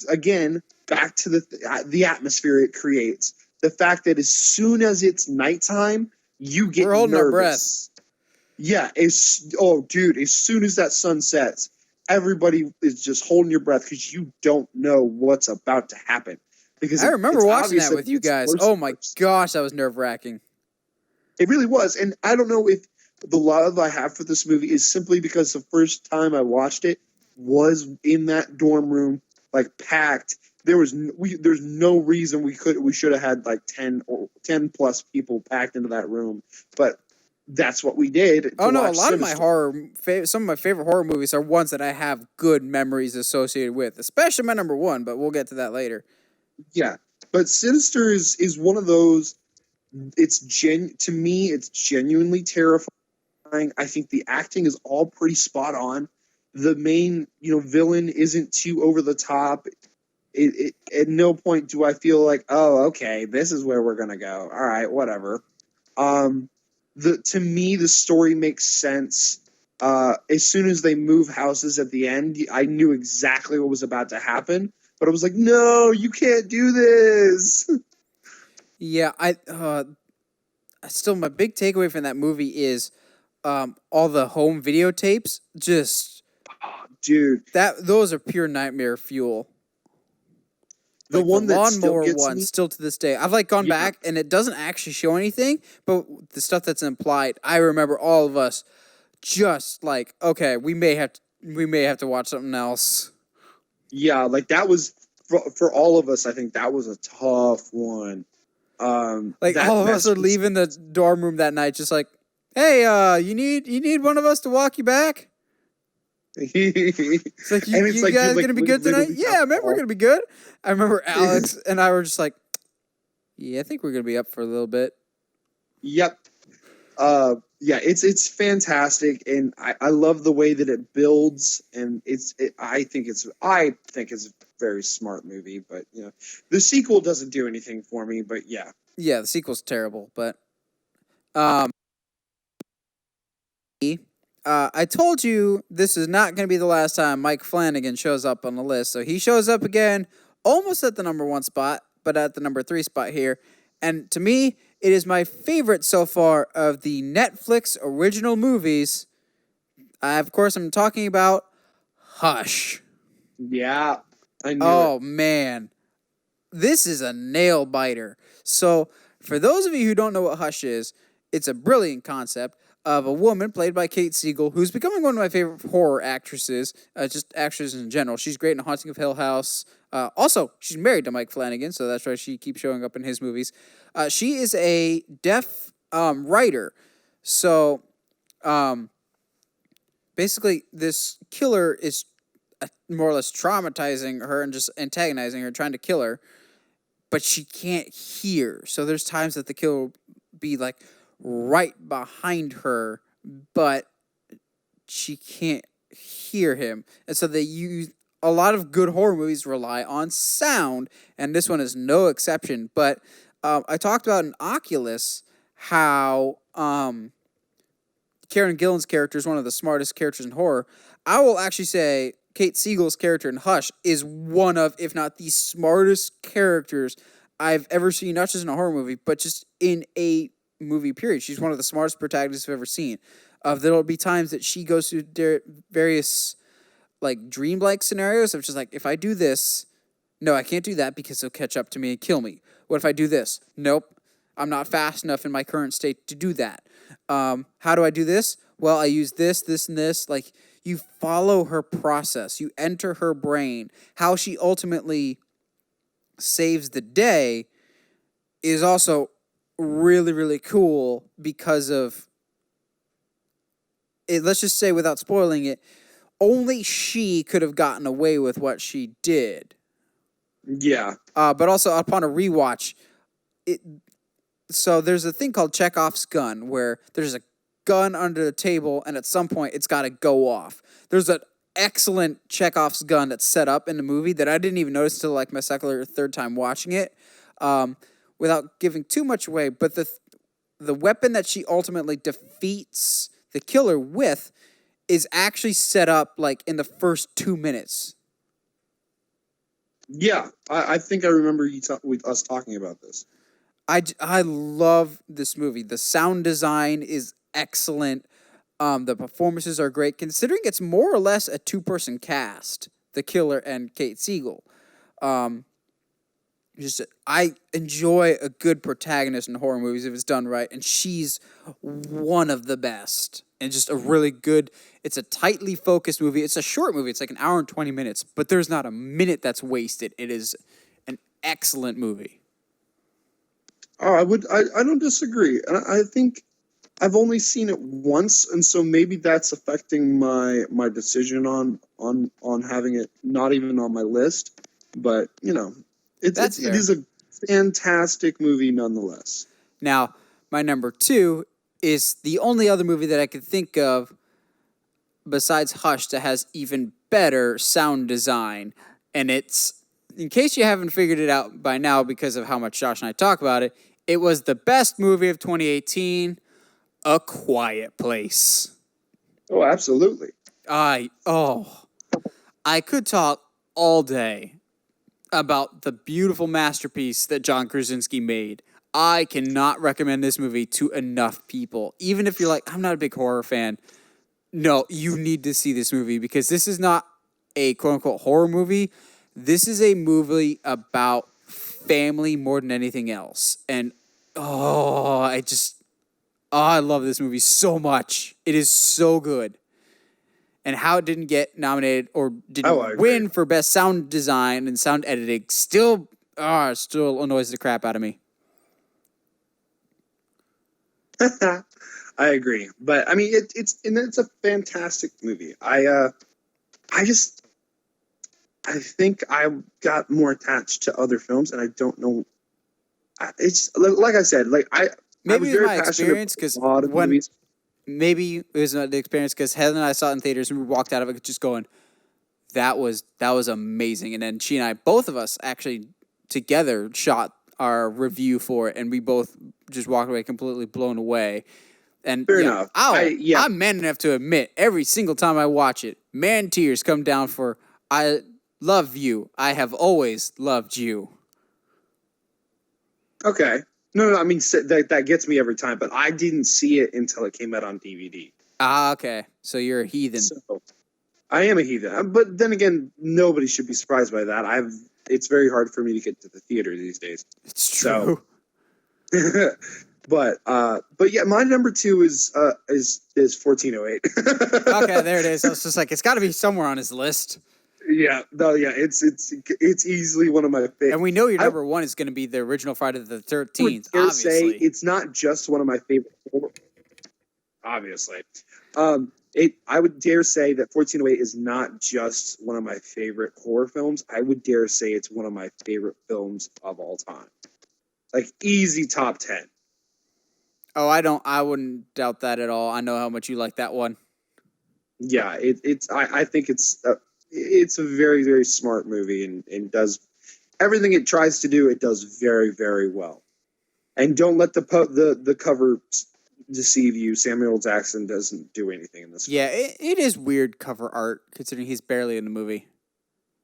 Speaker 2: Again, back to the atmosphere it creates. The fact that as soon as it's nighttime, you get
Speaker 1: We're holding
Speaker 2: nervous.
Speaker 1: Our breath.
Speaker 2: Yeah, as soon as that sun sets, everybody is just holding your breath because you don't know what's about to happen. Because
Speaker 1: I remember watching that with you guys. Oh my gosh, that was nerve-wracking.
Speaker 2: It really was. And I don't know if the love I have for this movie is simply because the first time I watched it was in that dorm room, like packed. There's no reason we should have had like 10 plus people packed into that room, but that's what we did.
Speaker 1: Oh no, a lot of my some of my favorite horror movies are ones that I have good memories associated with, especially my number 1, but we'll get to that later.
Speaker 2: Yeah, but Sinister is one of those. To me, it's genuinely terrifying. I think the acting is all pretty spot on. The main, villain isn't too over the top. At no point do I feel like, oh, okay, this is where we're gonna go. All right, whatever. To me, the story makes sense. As soon as they move houses at the end, I knew exactly what was about to happen. But I was like, no, you can't do this.
Speaker 1: Yeah, still, my big takeaway from that movie is all the home videotapes. Just,
Speaker 2: dude,
Speaker 1: those are pure nightmare fuel.
Speaker 2: The
Speaker 1: Like the
Speaker 2: one that still
Speaker 1: lawnmower
Speaker 2: gets
Speaker 1: one,
Speaker 2: me.
Speaker 1: still to this day. I've like gone
Speaker 2: Yeah.
Speaker 1: back and it doesn't actually show anything, but the stuff that's implied, I remember all of us just like, okay, we may have to watch something else.
Speaker 2: Yeah, like that was for all of us. I think that was a tough one.
Speaker 1: Like all of us are leaving the dorm room that night, just like, hey, you need one of us to walk you back. It's like you guys gonna be good tonight? Yeah, I remember we're gonna be good. I remember Alex and I were just like, yeah, I think we're gonna be up for a little bit.
Speaker 2: Yep. Yeah, it's fantastic, and I love the way that it builds, and I think it's a very smart movie, but the sequel doesn't do anything for me, but yeah.
Speaker 1: Yeah, the sequel's terrible, but I told you this is not going to be the last time Mike Flanagan shows up on the list. So he shows up again, almost at the number 1 spot, but at the number 3 spot here. And to me, it is my favorite so far of the Netflix original movies. Of course, I'm talking about Hush.
Speaker 2: Yeah, I knew
Speaker 1: Oh, man. This is a nail biter. So, for those of you who don't know what Hush is, it's a brilliant concept of a woman played by Kate Siegel, who's becoming one of my favorite horror actresses, just actresses in general. She's great in Haunting of Hill House. Also, she's married to Mike Flanagan, so that's why she keeps showing up in his movies. She is a deaf writer. So, basically, this killer is more or less traumatizing her and just antagonizing her, trying to kill her, but she can't hear. So there's times that the killer will be like right behind her, but she can't hear him. And so they use a lot of good horror movies rely on sound, and this one is no exception. But I talked about in Oculus how Karen Gillan's character is one of the smartest characters in horror. I will actually say Kate Siegel's character in Hush is one of, if not the smartest characters I've ever seen, not just in a horror movie, but just in a movie period. She's one of the smartest protagonists I've ever seen. There'll be times that she goes through various like dreamlike scenarios of just like, if I do this, no, I can't do that because he'll catch up to me and kill me. What if I do this? Nope, I'm not fast enough in my current state to do that. How do I do this? Well, I use this, this, and this. Like, you follow her process. You enter her brain. How she ultimately saves the day is also really, really cool because of it. Let's just say, without spoiling it, only she could have gotten away with what she did.
Speaker 2: Yeah.
Speaker 1: But also, upon a rewatch, so there's a thing called Chekhov's gun, where there's a gun under the table, and at some point, it's got to go off. There's an excellent Chekhov's gun that's set up in the movie that I didn't even notice until like my second or third time watching it. Without giving too much away, but the weapon that she ultimately defeats the killer with is actually set up like in the first 2 minutes.
Speaker 2: Yeah, I think I remember with us talking about this.
Speaker 1: I love this movie. The sound design is excellent. The performances are great, considering it's more or less a 2-person cast, the killer and Kate Siegel. I enjoy a good protagonist in horror movies if it's done right, and she's one of the best. And just a really good, it's a tightly focused movie. It's a short movie. It's like an hour and 20 minutes, but there's not a minute that's wasted. It is an excellent movie.
Speaker 2: Oh, I don't disagree. And I think I've only seen it once, and so maybe that's affecting my decision on having it not even on my list. But it is a fantastic movie nonetheless.
Speaker 1: Now, my number 2 is the only other movie that I could think of besides Hush that has even better sound design. And it's, in case you haven't figured it out by now because of how much Josh and I talk about it, it was the best movie of 2018, A Quiet Place.
Speaker 2: Oh, absolutely.
Speaker 1: I could talk all day about the beautiful masterpiece that John Krasinski made. I cannot recommend this movie to enough people. Even if you're like, I'm not a big horror fan. No, you need to see this movie because this is not a quote-unquote horror movie. This is a movie about family more than anything else. And I love this movie so much. It is so good. And how it didn't get nominated or didn't win for best sound design and sound editing still annoys the crap out of me.
Speaker 2: I agree, but I mean it's a fantastic movie. I think I got more attached to other films, and I don't know. It's like I said, like I
Speaker 1: maybe
Speaker 2: was
Speaker 1: it was
Speaker 2: very
Speaker 1: my
Speaker 2: passionate
Speaker 1: experience because
Speaker 2: about a lot of movies.
Speaker 1: Maybe it was not the experience because Heather and I saw it in theaters and we walked out of it just going, that was amazing. And then she and I, both of us actually together shot our review for it, and we both just walked away completely blown away. And
Speaker 2: Fair enough.
Speaker 1: I'm man enough to admit every single time I watch it, man tears come down for I love you. I have always loved you.
Speaker 2: Okay. No, I mean that gets me every time, but I didn't see it until it came out on DVD.
Speaker 1: Ah, okay. So you're a heathen.
Speaker 2: So I am a heathen, but then again, nobody should be surprised by that. It's very hard for me to get to the theater these days.
Speaker 1: It's true.
Speaker 2: So, but yeah, my number 2 is 1408.
Speaker 1: Okay, there it is. I was just like, it's got to be somewhere on his list.
Speaker 2: Yeah, no, yeah, it's easily one of my favorites.
Speaker 1: And we know your number 1 is going to be the original Friday the 13th.
Speaker 2: I would
Speaker 1: obviously,
Speaker 2: say it's not just one of my favorite. Obviously, I would dare say that 1408 is not just one of my favorite horror films. I would dare say it's one of my favorite films of all time. Like easy top 10.
Speaker 1: Oh, I wouldn't doubt that at all. I know how much you like that one.
Speaker 2: Yeah, I think it's a very, very smart movie and does everything it tries to do. It does very, very well. And don't let the cover deceive you. Samuel Jackson doesn't do anything in this film.
Speaker 1: Yeah, it is weird cover art considering he's barely in the movie.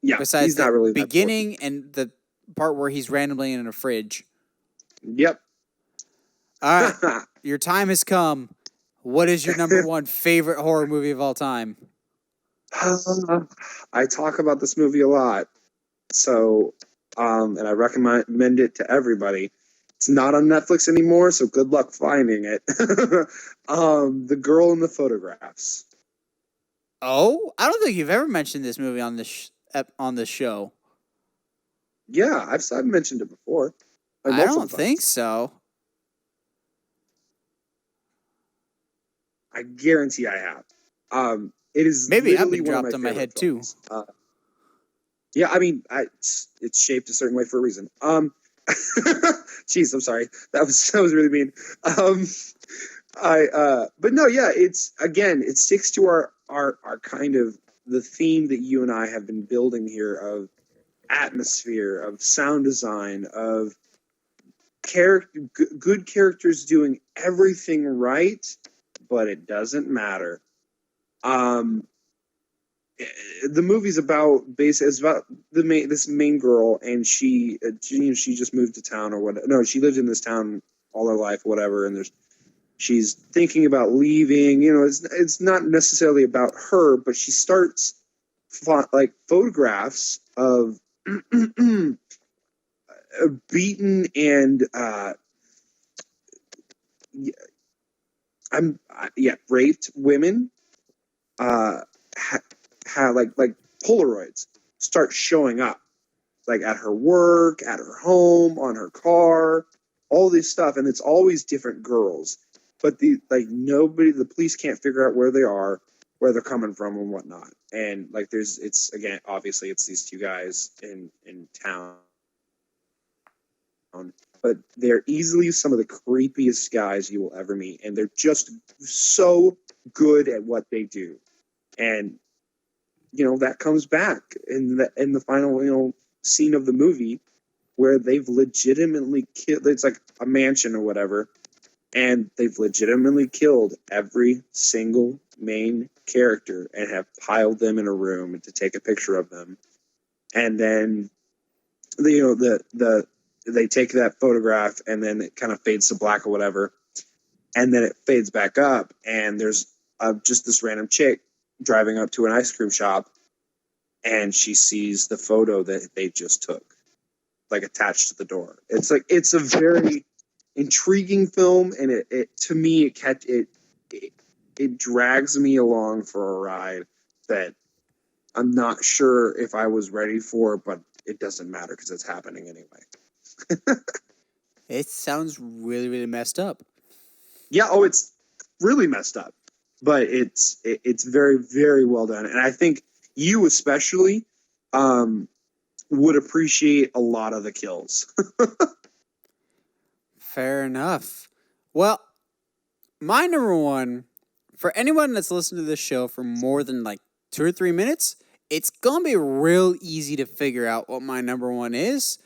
Speaker 2: Yeah,
Speaker 1: besides
Speaker 2: he's
Speaker 1: the
Speaker 2: not really
Speaker 1: beginning and the part where he's randomly in a fridge.
Speaker 2: Yep.
Speaker 1: All right, your time has come. What is your number 1 favorite horror movie of all time?
Speaker 2: I talk about this movie a lot, so and I recommend it to everybody. It's not on Netflix anymore, so good luck finding it. The Girl in the Photographs.
Speaker 1: Oh, I don't think you've ever mentioned this movie on this show.
Speaker 2: Yeah, I've mentioned it before.
Speaker 1: I don't think so.
Speaker 2: I guarantee I have. It is
Speaker 1: maybe I've been dropped on my head films.
Speaker 2: Too. Yeah, I mean, it's shaped a certain way for a reason. Jeez, I'm sorry. That was really mean. But no, yeah, it sticks to our kind of the theme that you and I have been building here of atmosphere, of sound design, of good characters doing everything right, but it doesn't matter. The movie's about this main girl, and she just moved to town or what? No, she lived in this town all her life, whatever. And she's thinking about leaving. It's not necessarily about her, but she starts photographs of beaten and raped women. Like Polaroids start showing up, like at her work, at her home, on her car, all this stuff, and it's always different girls. But the police can't figure out where they are, where they're coming from, and whatnot. And obviously it's these two guys in town, but they're easily some of the creepiest guys you will ever meet, and they're just so good at what they do. And that comes back in the final scene of the movie where they've legitimately killed. It's like a mansion or whatever, and they've legitimately killed every single main character and have piled them in a room to take a picture of them. And then they take that photograph, and then it kind of fades to black or whatever, and then it fades back up, and there's just this random chick driving up to an ice cream shop, and she sees the photo that they just took, like attached to the door. It's like, it's a very intriguing film, and it to me it drags me along for a ride that I'm not sure if I was ready for, but it doesn't matter because it's happening anyway.
Speaker 1: It sounds really, really messed up.
Speaker 2: Yeah, oh, it's really messed up, but it's very, very well done, and I think you especially would appreciate a lot of the kills.
Speaker 1: Fair enough. Well, my number one, for anyone that's listened to this show for more than like 2 or 3 minutes, it's gonna be real easy to figure out what my number one is.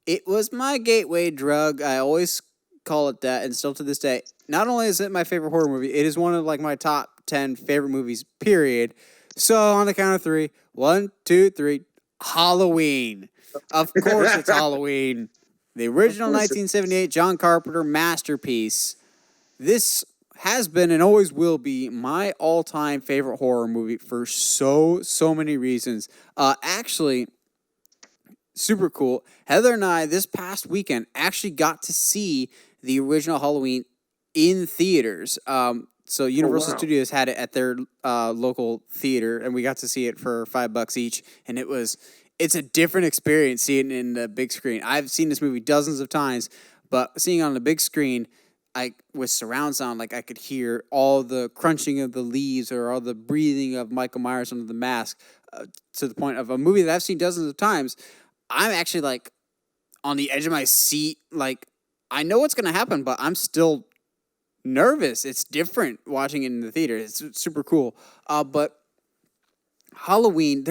Speaker 1: It was my gateway drug. I always call it that, and still to this day. Not only is it my favorite horror movie, it is one of like my top 10 favorite movies, period. So on the count of 3, 1, 2, 3, Halloween. Of course it's Halloween. The original 1978 John Carpenter masterpiece. This has been and always will be my all-time favorite horror movie for so many reasons. Actually, super cool. Heather and I, this past weekend, actually got to see the original Halloween in theaters. So Universal Studios had it at their local theater, and we got to see it for $5 each, and it's a different experience seeing it in the big screen. I've seen this movie dozens of times, but seeing it on the big screen, with surround sound, like I could hear all the crunching of the leaves or all the breathing of Michael Myers under the mask, to the point of a movie that I've seen dozens of times. I'm actually like on the edge of my seat. Like, I know what's going to happen, but I'm still nervous. It's different watching it in the theater. It's super cool. But Halloween,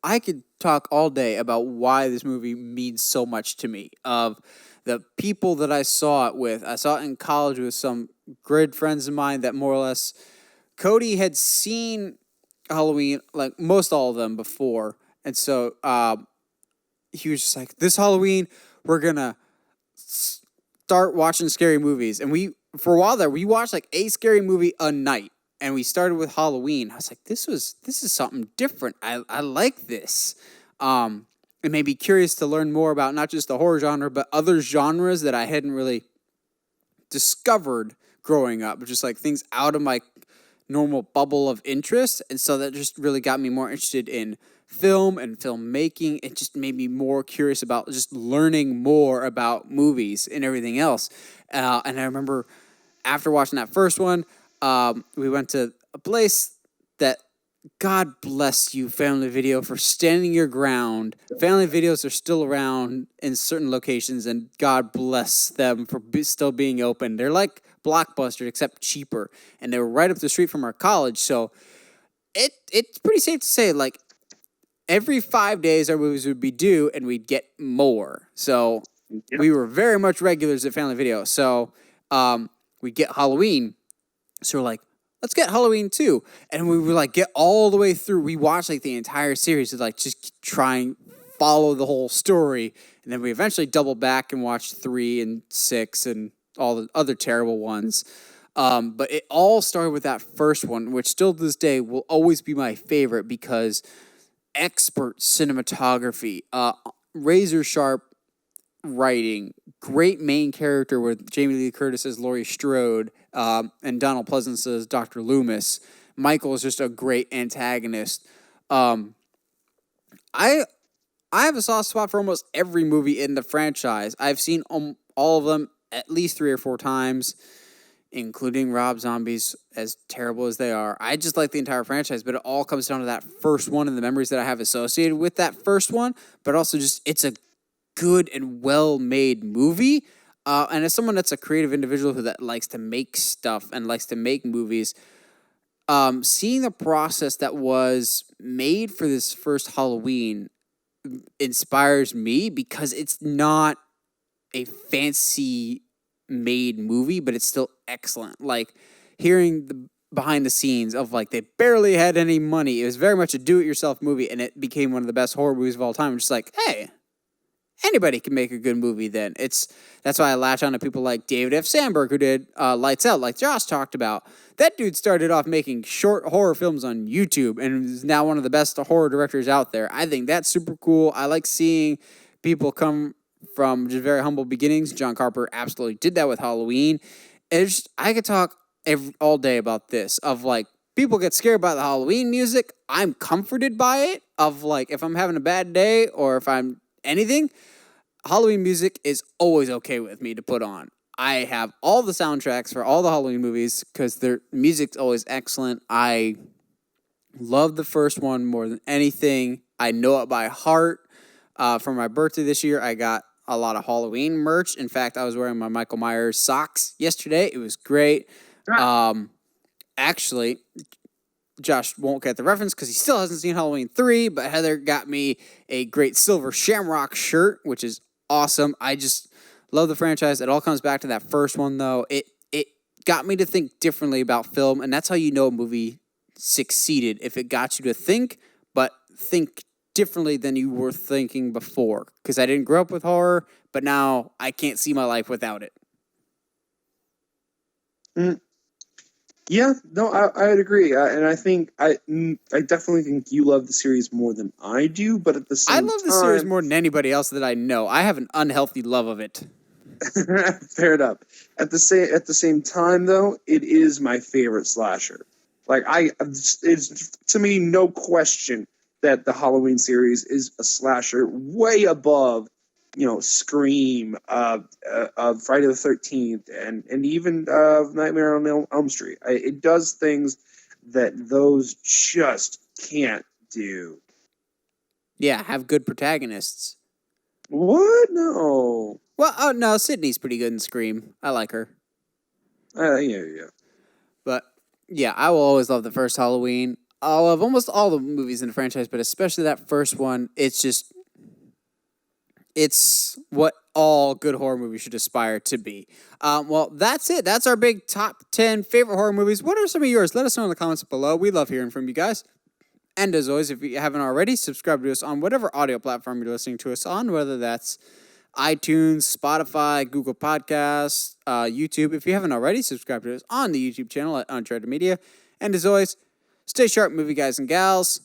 Speaker 1: I could talk all day about why this movie means so much to me. Of the people that I saw it with. I saw it in college with some good friends of mine that more or less, Cody had seen Halloween, like most all of them before. And so he was just like, this Halloween, we're going to start watching scary movies. And for a while there, we watched like a scary movie a night. And we started with Halloween. I was like, this is something different. I like this. It made me curious to learn more about not just the horror genre, but other genres that I hadn't really discovered growing up. Just like things out of my normal bubble of interest. And so that just really got me more interested in film and filmmaking. It just made me more curious about just learning more about movies and everything else. And I remember after watching that first one, we went to a place that, God bless you, Family Video, for standing your ground. Family Videos are still around in certain locations, and God bless them for still being open. They're like Blockbuster, except cheaper. And they were right up the street from our college, so it's pretty safe to say, like, every 5 days our movies would be due, and we'd get more. So we were very much regulars at Family Video. So we'd get Halloween. So we're like, let's get Halloween 2. And we would like get all the way through. We watched like the entire series to like just try and follow the whole story. And then we eventually doubled back and watched 3 and 6 and all the other terrible ones. But it all started with that first one, which still to this day will always be my favorite because expert cinematography, razor sharp writing, great main character with Jamie Lee Curtis as Laurie Strode, and Donald Pleasance as Dr. Loomis. Michael is just a great antagonist. I have a soft spot for almost every movie in the franchise. I've seen all of them at least 3 or 4 times, including Rob Zombie's, as terrible as they are. I just like the entire franchise, but it all comes down to that first one and the memories that I have associated with that first one, but also just it's a good and well-made movie. And as someone that's a creative individual that likes to make stuff and likes to make movies, seeing the process that was made for this first Halloween inspires me because it's not a fancy made movie, but it's still excellent. Like hearing the behind the scenes of like they barely had any money. It was very much a do-it-yourself movie, and it became one of the best horror movies of all time. I'm just like, hey, anybody can make a good movie then. That's why I latch on to people like David F. Sandberg, who did Lights Out, like Josh talked about. That dude started off making short horror films on YouTube and is now one of the best horror directors out there. I think that's super cool. I like seeing people come from just very humble beginnings. John Carpenter absolutely did that with Halloween. I could talk all day about this, of like, people get scared by the Halloween music. I'm comforted by it, of like, if I'm having a bad day or if I'm anything, Halloween music is always okay with me to put on. I have all the soundtracks for all the Halloween movies because their music's always excellent. I love the first one more than anything. I know it by heart. For my birthday this year, I got a lot of Halloween merch. In fact, I was wearing my Michael Myers socks yesterday. It was great. Actually, Josh won't get the reference because he still hasn't seen Halloween 3, but Heather got me a great silver shamrock shirt, which is awesome. I just love the franchise. It all comes back to that first one, though. It got me to think differently about film, and that's how you know a movie succeeded, if it got you to think, but think differently than you were thinking before. Because I didn't grow up with horror, but now I can't see my life without it.
Speaker 2: Yeah, no, I'd agree, and I think I definitely think you love the series more than I do. But at the same time,
Speaker 1: I love the series more than anybody else that I know. I have an unhealthy love of it.
Speaker 2: Fair enough. At the same time, though, it is my favorite slasher. Like it's to me no question that the Halloween series is a slasher way above, Scream, Friday the 13th, and even Nightmare on Elm Street. It does things that those just can't do.
Speaker 1: Yeah, have good protagonists.
Speaker 2: What? No.
Speaker 1: Well, no, Sydney's pretty good in Scream. I like her.
Speaker 2: Yeah.
Speaker 1: But, yeah, I will always love the first Halloween. I'll love almost all the movies in the franchise, but especially that first one. It's what all good horror movies should aspire to be. Well, that's it. That's our big top 10 favorite horror movies. What are some of yours? Let us know in the comments below. We love hearing from you guys. And as always, if you haven't already, subscribe to us on whatever audio platform you're listening to us on, whether that's iTunes, Spotify, Google Podcasts, YouTube. If you haven't already, subscribe to us on the YouTube channel at Uncharted Media. And as always, stay sharp, movie guys and gals.